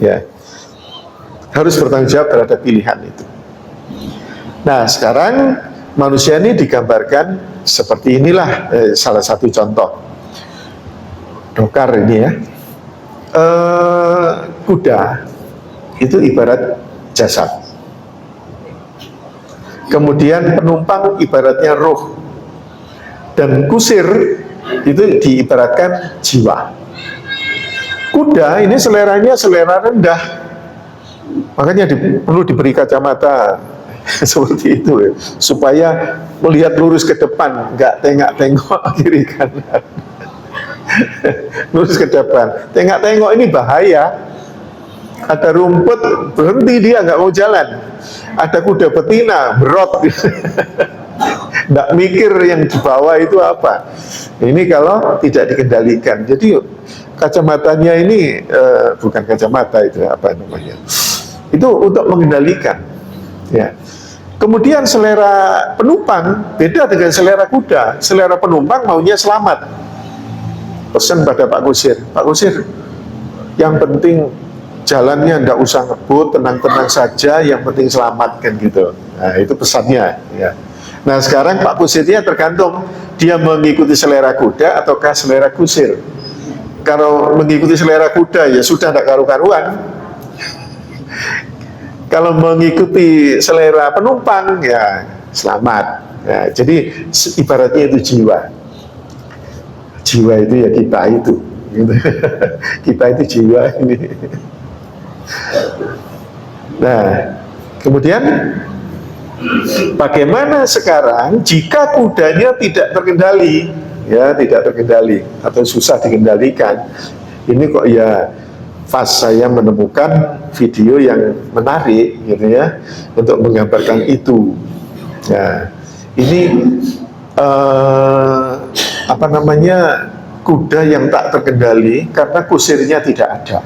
Ya. Harus bertanggung jawab terhadap pilihan itu. Nah, sekarang manusia ini digambarkan seperti inilah, salah satu contoh. Dokar ini ya. Kuda itu ibarat jasad, kemudian penumpang ibaratnya roh, dan kusir itu diibaratkan jiwa. Kuda ini seleranya selera rendah, makanya perlu diberi kacamata seperti itu ya, supaya melihat lurus ke depan, nggak tengok-tengok kiri kanan. Lurus ke depan, tengok-tengok ini bahaya. Ada rumput, berhenti dia, nggak mau jalan. Ada kuda betina, berot, nggak mikir yang di bawah itu apa. Ini kalau tidak dikendalikan. Jadi kacamatanya ini bukan kacamata, itu apa namanya? Itu untuk mengendalikan. Ya. Kemudian selera penumpang beda dengan selera kuda. Selera penumpang maunya selamat. Pesan pada Pak Kusir, Pak Kusir, yang penting jalannya nggak usah ngebut, tenang-tenang saja, yang penting selamat kan gitu. Nah, itu pesannya ya. Nah, sekarang Pak Kusirnya tergantung dia mengikuti selera kuda ataukah selera kusir. Kalau mengikuti selera kuda ya sudah nggak karu-karuan. Kalau mengikuti selera penumpang ya selamat. Ya, jadi ibaratnya itu jiwa. Jiwa itu ya kita itu, gitu. Kita itu jiwa ini. Nah, kemudian bagaimana sekarang jika kudanya tidak terkendali, ya tidak terkendali atau susah dikendalikan? Ini kok ya pas saya menemukan video yang menarik, gitu ya, untuk menggambarkan itu. Nah, ini apa namanya, kuda yang tak terkendali karena kusirnya tidak ada.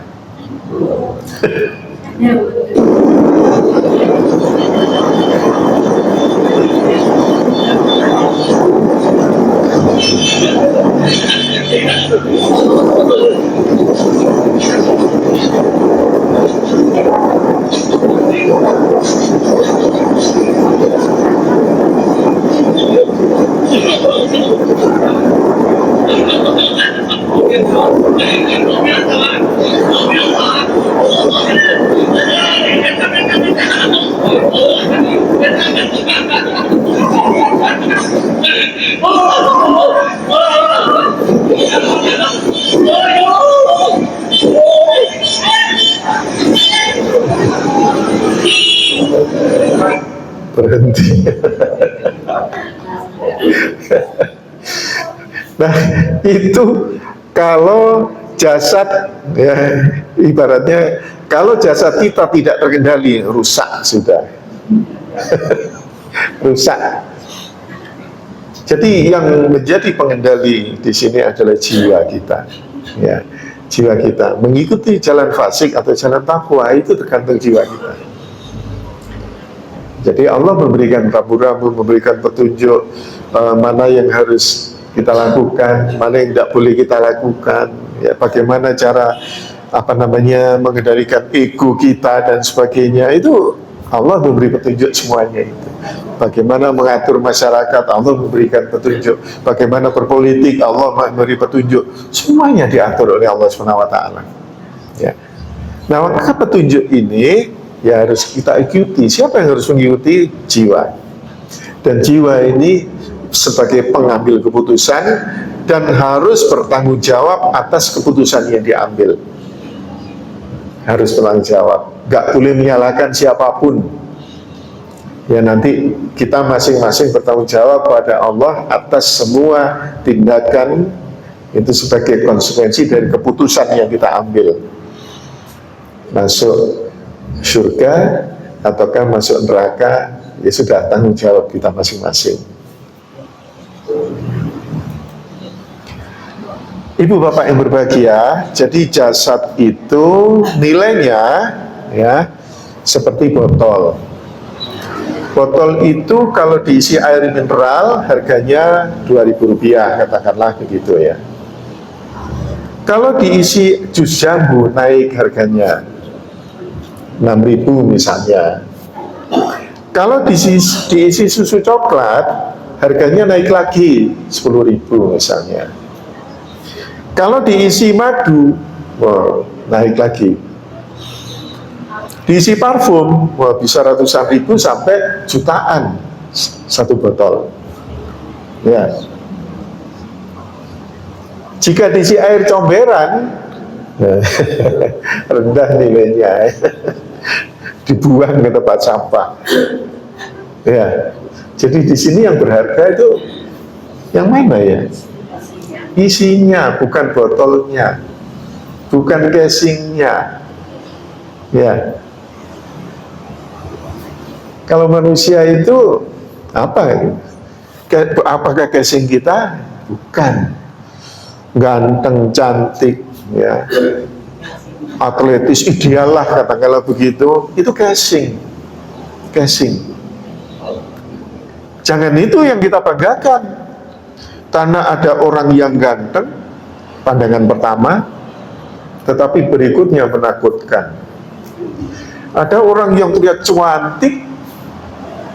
Berhenti. Nah, itu kalau jasad, ya, ibaratnya kalau jasad kita tidak terkendali, rusak sudah. Rusak. Jadi yang menjadi pengendali di sini adalah jiwa kita, ya, jiwa kita. Mengikuti jalan fasik atau jalan takwa itu tergantung jiwa kita. Jadi Allah memberikan rambu-rambu, memberikan petunjuk mana yang harus kita lakukan, mana yang tidak boleh kita lakukan, ya, bagaimana cara mengendalikan ego kita dan sebagainya. Itu Allah memberi petunjuk semuanya itu. Bagaimana mengatur masyarakat, Allah memberikan petunjuk. Bagaimana berpolitik, Allah memberi petunjuk. Semuanya diatur oleh Allah SWT. Ya. Nah, maka petunjuk ini ya harus kita ikuti. Siapa yang harus mengikuti? Jiwa. Dan jiwa ini sebagai pengambil keputusan dan harus bertanggung jawab atas keputusan yang diambil. Harus bertanggung jawab. Gak boleh menyalahkan siapapun. Ya, nanti kita masing-masing bertanggung jawab pada Allah atas semua tindakan itu sebagai konsekuensi dari keputusan yang kita ambil. Masuk surga ataukah masuk neraka, ya sudah, tanggung jawab kita masing-masing. Ibu bapak yang berbahagia, jadi jasad itu nilainya ya seperti botol. Botol itu kalau diisi air mineral harganya Rp2.000, katakanlah begitu ya. Kalau diisi jus jambu naik harganya 6.000 misalnya. Kalau diisi susu coklat harganya naik lagi 10.000 misalnya. Kalau diisi madu, naik lagi. Diisi parfum, bisa ratusan ribu sampai jutaan satu botol. Ya. Jika diisi air comberan, rendah nilainya, dibuang ke tempat sampah. Ya. Jadi di sini yang berharga itu yang mana ya? Isinya, bukan botolnya, bukan casingnya. Ya. Kalau manusia itu apa? Apakah casing kita? Bukan. Ganteng, cantik, ya, atletis, ideal lah katakanlah begitu. Itu casing. Jangan itu yang kita banggakan. Karena ada orang yang ganteng, pandangan pertama, tetapi berikutnya menakutkan. Ada orang yang terlihat cantik,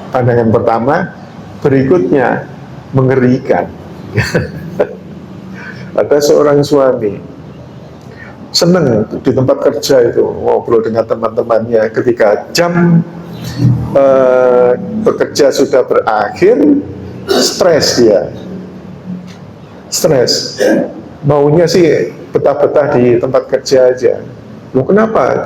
pandangan pertama, berikutnya mengerikan. Ada seorang suami senang di tempat kerja itu ngobrol dengan teman-temannya, ketika jam bekerja sudah berakhir, stres dia. Stres. Maunya sih betah-betah di tempat kerja aja. Loh, kenapa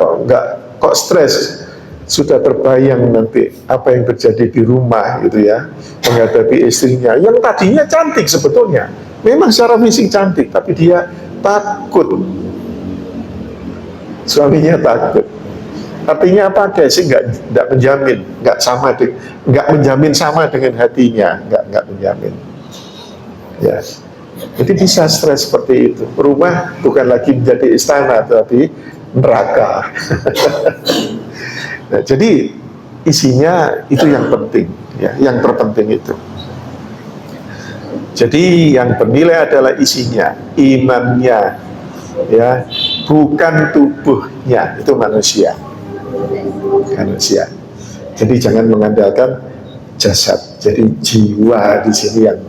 kok stres? Sudah terbayang nanti apa yang terjadi di rumah gitu ya, menghadapi istrinya yang tadinya cantik sebetulnya, memang secara fisik cantik, tapi dia takut, suaminya takut. Artinya apa? Dia sih nggak menjamin, nggak menjamin sama dengan hatinya, nggak menjamin. Ya, jadi bisa stres seperti itu. Rumah bukan lagi menjadi istana, tapi neraka. Nah, jadi isinya itu yang penting, ya, yang terpenting itu. Jadi yang bernilai adalah isinya, imannya, ya, bukan tubuhnya. Itu manusia. Jadi jangan mengandalkan jasad. Jadi jiwa di sini yang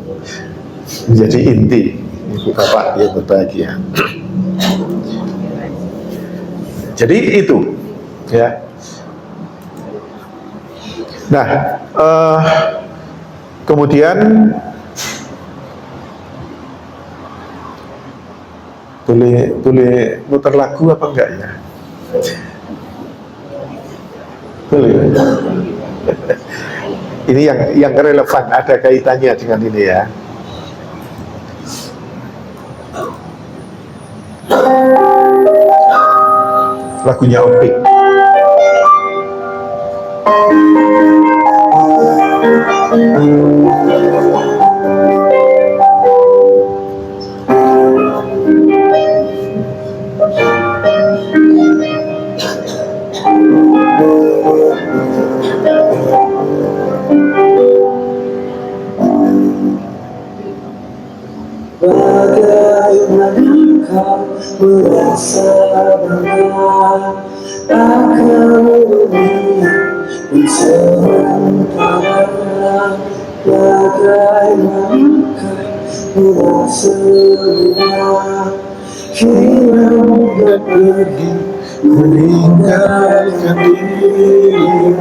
menjadi inti. Ibu bapak yang berbahagia. Jadi itu, ya. Nah, kemudian boleh muter lagu apa enggak ya? Boleh. Ini yang relevan, ada kaitannya dengan ini ya. Lagunya Opik. Bagaimana kau merasa bangga akan dunia yang sementara? Bagaimana kau merasa bangga hilang dan pergi meninggalkan dirimu?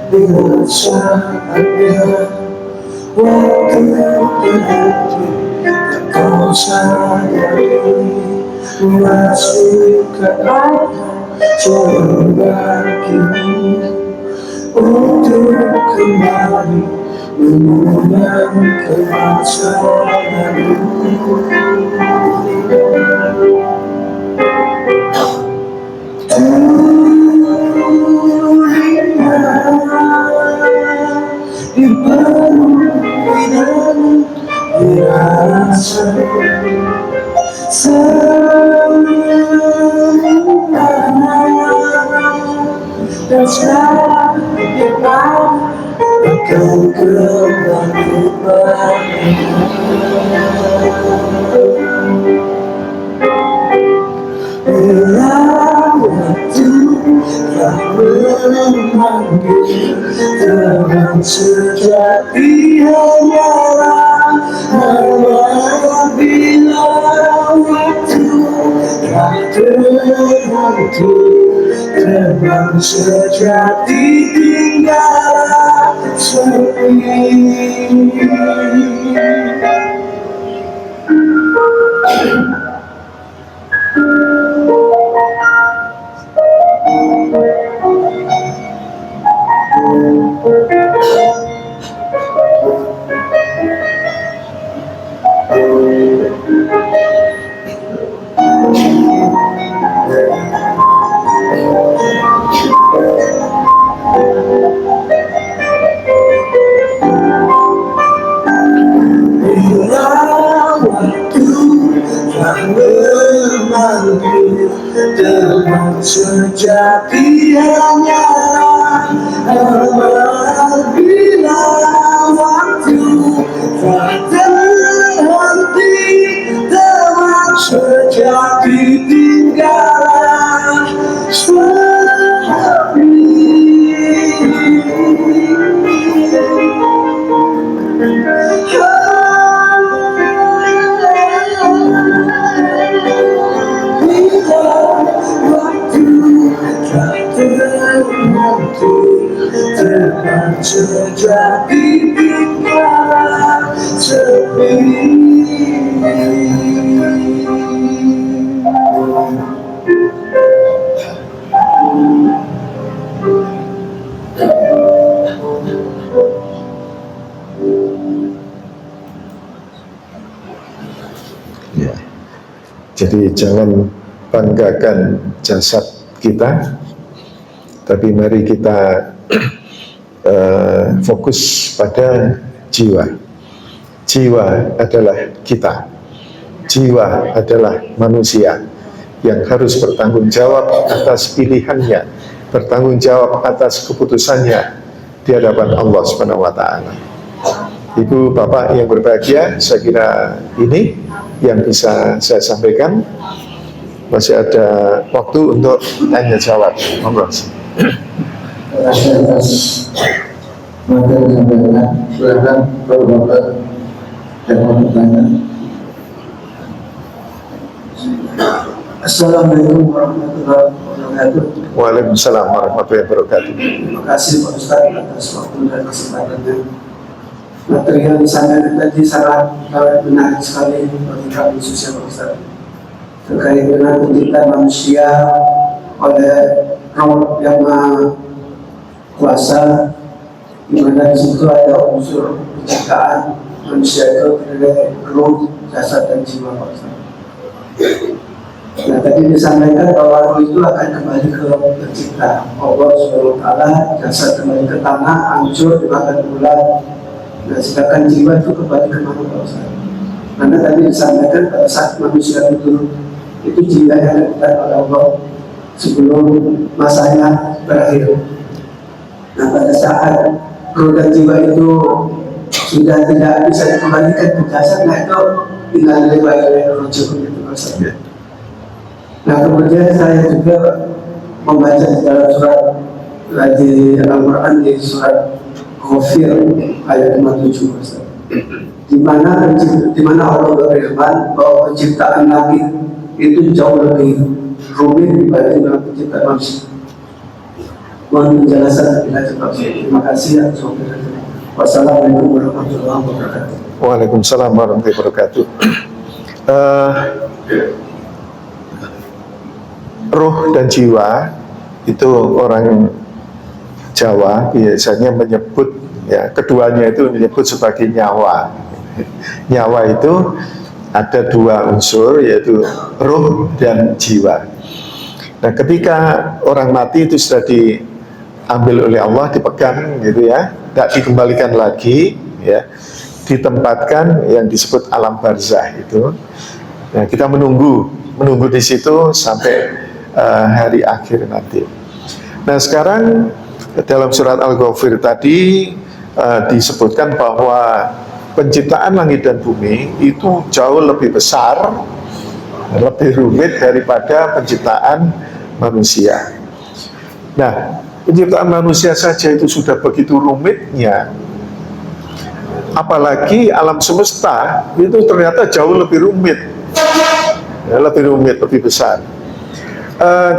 Dengan saatnya waktu berhenti, kau sadari masih ada celah kini untuk kembali mengulang masa lalu. Dan sekarang akan kembali bila waktu telah memanggil, teman sejati hanyalah apabila waktu telah terhenti, teman sejati tinggallah sepi. Teman sejati hanyalah apabila waktu telah terhenti, teman sejati tinggallah sepi. Teman sejati tinggallah sepi. Ya. Jadi jangan banggakan jasad kita, tapi mari kita fokus pada jiwa. Jiwa adalah kita. Jiwa adalah manusia yang harus bertanggung jawab atas pilihannya, bertanggung jawab atas keputusannya di hadapan Allah Subhanahu wa taala. Ibu bapak yang berbahagia, saya kira ini yang bisa saya sampaikan. Masih ada waktu untuk tanya jawab. Monggo. Terima kasih atas materi yang disampaikan. Silakan bapak-bapak yang mau bertanya. Assalamualaikum warahmatullahi wabarakatuh. Waalaikumsalam warahmatullahi wabarakatuh. Terima kasih Pak Ustaz atas waktu dan kesempatannya. Materi yang disampaikan tadi sangat menarik sekali bagi kami khususnya Pak Ustaz, terkait dengan penciptaan manusia oleh Roh yang Maha Kuasa, di mana di situ ada unsur penciptaan manusia itu dari roh, jasad dan jiwa Pak Ustaz. Nah, tadi disampaikan bahwa roh itu akan kembali ke pencipta Allah Subhanahu wa taala, jasad kembali ke tanah, hancur dimakan ular. Nah, sedangkan jiwa itu kembali ke mana Pak Ustaz? Karena tadi disampaikan pada saat manusia itu jiwa yang dilakukan oleh Allah sebelum masanya berakhir. Nah, pada saat roh dan jiwa itu sudah tidak bisa dikembalikan ke jasad, nah itu tinggal oleh roh jiwa itu Pak Ustaz. Nah, kemudian saya juga membaca di dalam surat di Al-Quran di surat Ghafir ayat 57, di mana Allah berfirman bahwa penciptaan Nabi itu jauh lebih rumit dibanding dengan penciptaan manusia. Mohon penjelasan bila cepat. Terima kasih atas waktunya. Wassalamualaikum warahmatullahi wabarakatuh. Waalaikumsalam warahmatullahi wabarakatuh. Roh dan jiwa itu orang Jawa biasanya menyebut, ya, keduanya itu menyebut sebagai nyawa. Nyawa itu ada dua unsur, yaitu roh dan jiwa. Nah, ketika orang mati itu sudah diambil oleh Allah, dipegang gitu ya, tidak dikembalikan lagi, ya, ditempatkan yang disebut alam barzah itu. Nah, kita menunggu di situ sampai hari akhir nanti. Nah, sekarang dalam surat Al-Ghafir tadi disebutkan bahwa penciptaan langit dan bumi itu jauh lebih besar, lebih rumit daripada penciptaan manusia. Nah, penciptaan manusia saja itu sudah begitu rumitnya, apalagi alam semesta itu ternyata jauh lebih rumit, ya, lebih besar.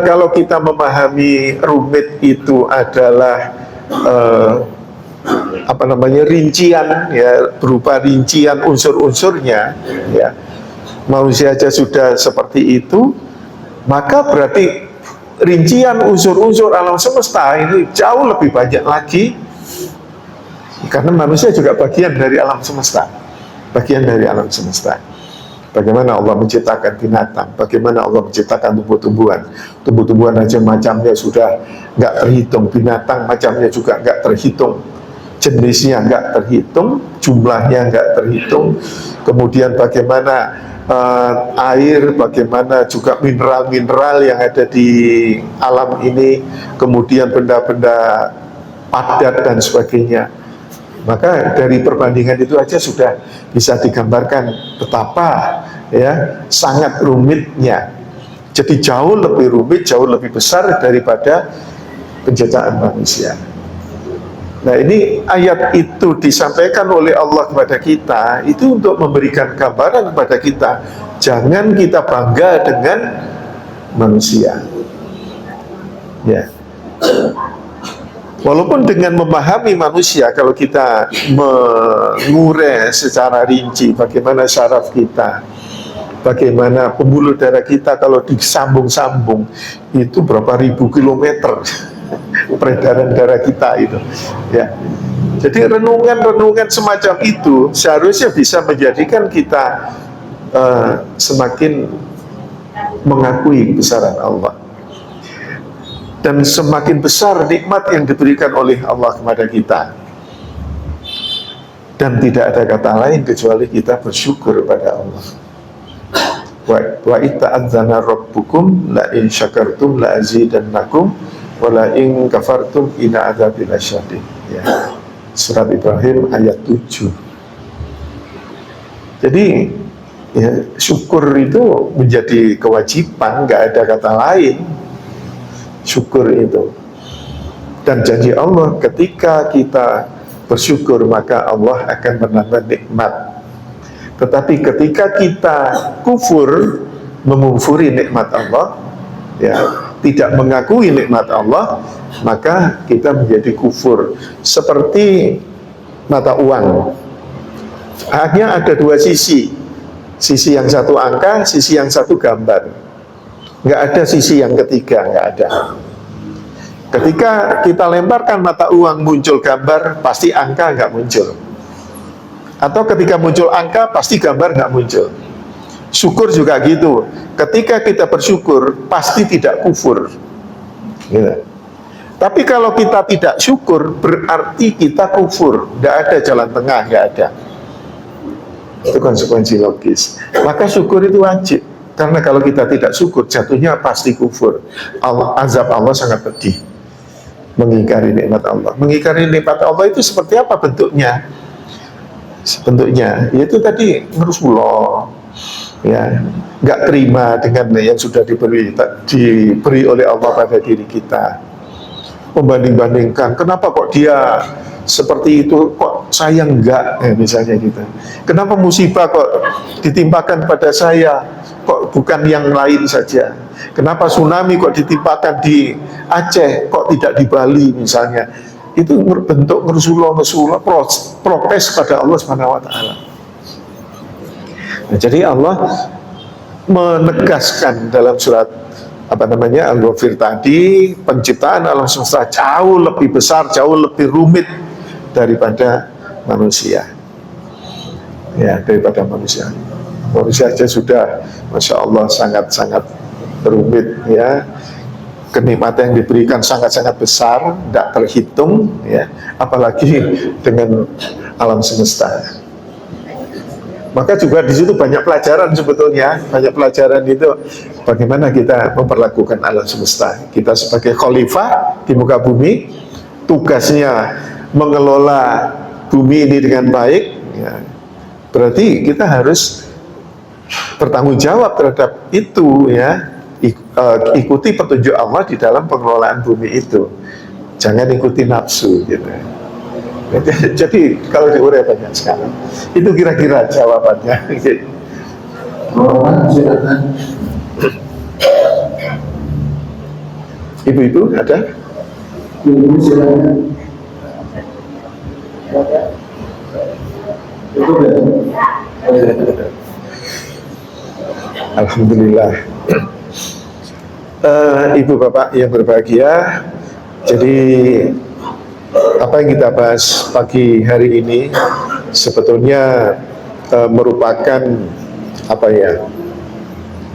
Kalau kita memahami rumit itu adalah rincian, ya, berupa rincian unsur-unsurnya, ya, manusia aja sudah seperti itu, maka berarti rincian unsur-unsur alam semesta ini jauh lebih banyak lagi, karena manusia juga bagian dari alam semesta, Bagaimana Allah menciptakan binatang, bagaimana Allah menciptakan tumbuh-tumbuhan. Tumbuh-tumbuhan aja macamnya sudah nggak terhitung, binatang macamnya juga nggak terhitung, jenisnya nggak terhitung, jumlahnya nggak terhitung. Kemudian bagaimana air, bagaimana juga mineral-mineral yang ada di alam ini, kemudian benda-benda padat dan sebagainya. Maka dari perbandingan itu aja sudah bisa digambarkan betapa, ya, sangat rumitnya. Jadi jauh lebih rumit, jauh lebih besar daripada penciptaan manusia. Nah, ini ayat itu disampaikan oleh Allah kepada kita itu untuk memberikan gambaran kepada kita, jangan kita bangga dengan manusia, ya. Walaupun dengan memahami manusia, kalau kita mengurai secara rinci bagaimana saraf kita, bagaimana pembuluh darah kita kalau disambung-sambung itu berapa ribu kilometer peredaran darah kita itu, ya. Jadi renungan-renungan semacam itu seharusnya bisa menjadikan kita semakin mengakui kebesaran Allah. dan semakin besar nikmat yang diberikan oleh Allah kepada kita. Dan tidak ada kata lain kecuali kita bersyukur pada Allah. Wa ita'adzana rabbukum la in syakartum la azidannakum wa la in kafartum inna adzabi lasyadid. Ya. Surat Ibrahim ayat 7. Jadi ya, syukur itu menjadi kewajiban, nggak ada kata lain. Syukur itu. Dan janji Allah, ketika kita bersyukur maka Allah akan menambah nikmat. Tetapi ketika kita kufur, memungfuri nikmat Allah, ya, tidak mengakui nikmat Allah, maka kita menjadi kufur. Seperti mata uang, hanya ada dua sisi, sisi yang satu angka, sisi yang satu gambar. Nggak ada sisi yang ketiga, nggak ada. Ketika kita lemparkan mata uang muncul gambar, pasti angka nggak muncul. Atau ketika muncul angka, pasti gambar nggak muncul. Syukur juga gitu. Ketika kita bersyukur, pasti tidak kufur. Gitu. Tapi kalau kita tidak syukur, berarti kita kufur. Nggak ada jalan tengah, nggak ada. Itu konsekuensi logis. Maka syukur itu wajib. Karena kalau kita tidak syukur, jatuhnya pasti kufur. Azab Allah sangat pedih. Mengingkari nikmat Allah. Mengingkari nikmat Allah itu seperti apa bentuknya? Bentuknya, yaitu tadi ngerusulullah, ya, nggak terima dengan yang sudah diberi oleh Allah pada diri kita. Membanding-bandingkan, kenapa kok dia seperti itu, kok saya enggak, misalnya gitu. Kenapa musibah kok ditimpakan pada saya, kok bukan yang lain saja. Kenapa tsunami kok ditimpakan di Aceh, kok tidak di Bali misalnya. Itu bentuk Rasulullah protes pada Allah Subhanahu wa taala. Nah, jadi Allah menegaskan dalam surat Al-Ghafir tadi, penciptaan alam semesta jauh lebih besar, jauh lebih rumit daripada manusia. Ya, daripada manusia. Manusia saja sudah, masya Allah, sangat-sangat rumit, ya. Kenikmatan yang diberikan sangat-sangat besar, tidak terhitung, ya. Apalagi dengan alam semesta. Maka juga di situ banyak pelajaran sebetulnya, banyak pelajaran itu bagaimana kita memperlakukan alam semesta. Kita sebagai khalifah di muka bumi, tugasnya mengelola bumi ini dengan baik, ya. Berarti kita harus bertanggung jawab terhadap itu, ya. Ikuti petunjuk Allah di dalam pengelolaan bumi itu. Jangan ikuti nafsu, gitu. Jadi kalau diurai banyak sekali. Itu kira-kira jawabannya. Ibu-ibu ada? Ibu silakan. Alhamdulillah. Ibu bapak yang berbahagia, jadi apa yang kita bahas pagi hari ini sebetulnya merupakan apa ya?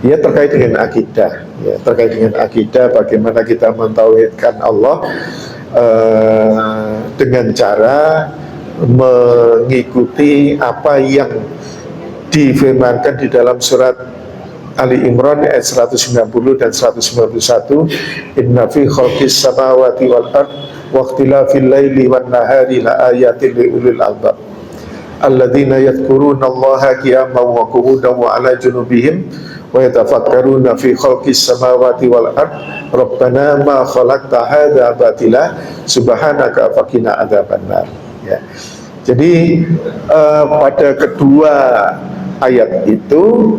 Ya, terkait dengan akidah, ya, terkait dengan akidah, bagaimana kita mentauhidkan Allah dengan cara mengikuti apa yang difirmankan di dalam surat Ali Imran ayat 190 dan 191, inna fi khalqis samawati wal ard wa ikhtilafil laili wan nahari la ayatin li ulil albab alladzina yadhkuruna Allaha qiyaman wa qu'udan wa 'ala junubihim wa yatafakkaruna fi khalqis samawati wal ard rabbana ma khalaqta hadza batila subhanaka faqina adzabannar. Ya. Jadi pada kedua ayat itu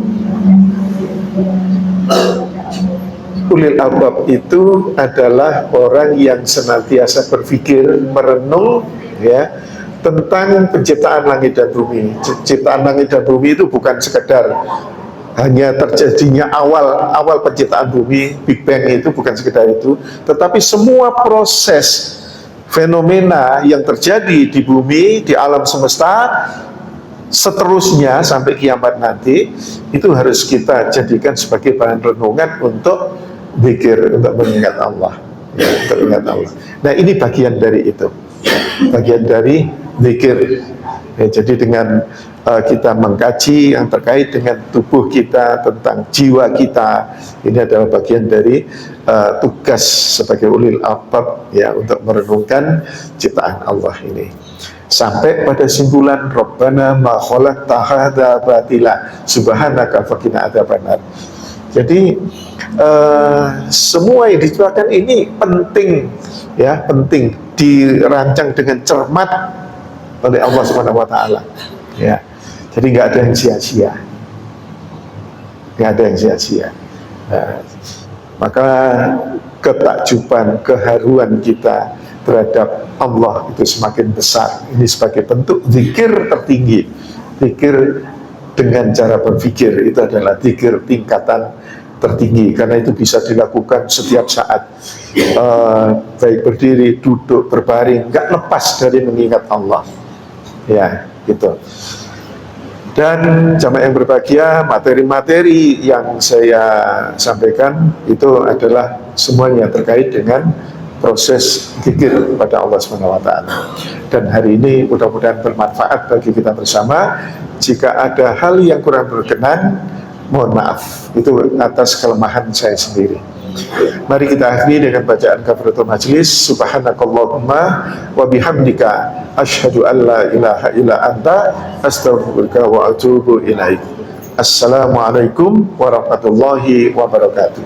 ulil albab itu adalah orang yang senantiasa berpikir, merenung, ya, tentang penciptaan langit dan bumi. Ciptaan langit dan bumi itu bukan sekedar hanya terjadinya awal penciptaan bumi, Big Bang itu bukan sekedar itu, tetapi semua proses fenomena yang terjadi di bumi, di alam semesta, seterusnya sampai kiamat nanti, itu harus kita jadikan sebagai bahan renungan untuk zikir, untuk mengingat Allah, ya, untuk ingat Allah. Nah, ini bagian dari itu, bagian dari zikir. Ya, jadi dengan kita mengkaji yang terkait dengan tubuh kita, tentang jiwa kita, ini adalah bagian dari tugas sebagai ulil albab ya, untuk merenungkan ciptaan Allah ini. Sampai pada simpulan Rabbana ma khalaqta hadza batila subhanaka faqina adzabannar. Jadi semua yang diciptakan ini penting ya, penting dirancang dengan cermat oleh Allah Subhanahu wa taala. Ya. Jadi nggak ada yang sia-sia. Nggak ada yang sia-sia. Nah, maka ketakjuban, keharuan kita terhadap Allah itu semakin besar. Ini sebagai bentuk zikir tertinggi. Zikir dengan cara berpikir itu adalah zikir tingkatan tertinggi, karena itu bisa dilakukan setiap saat, baik berdiri, duduk, berbaring, nggak lepas dari mengingat Allah. Ya, gitu. Dan jamaah yang berbahagia, materi-materi yang saya sampaikan itu adalah semuanya terkait dengan proses zikir pada Allah SWT. Dan hari ini mudah-mudahan bermanfaat bagi kita bersama. Jika ada hal yang kurang berkenan, mohon maaf, itu atas kelemahan saya sendiri. Mari kita akhiri dengan bacaan kafaratul majlis. Subhanakallahumma wa bihamdika asyhadu an la ilaha illa anta astaghfiruka wa atubu ilaik. Assalamualaikum warahmatullahi wabarakatuh.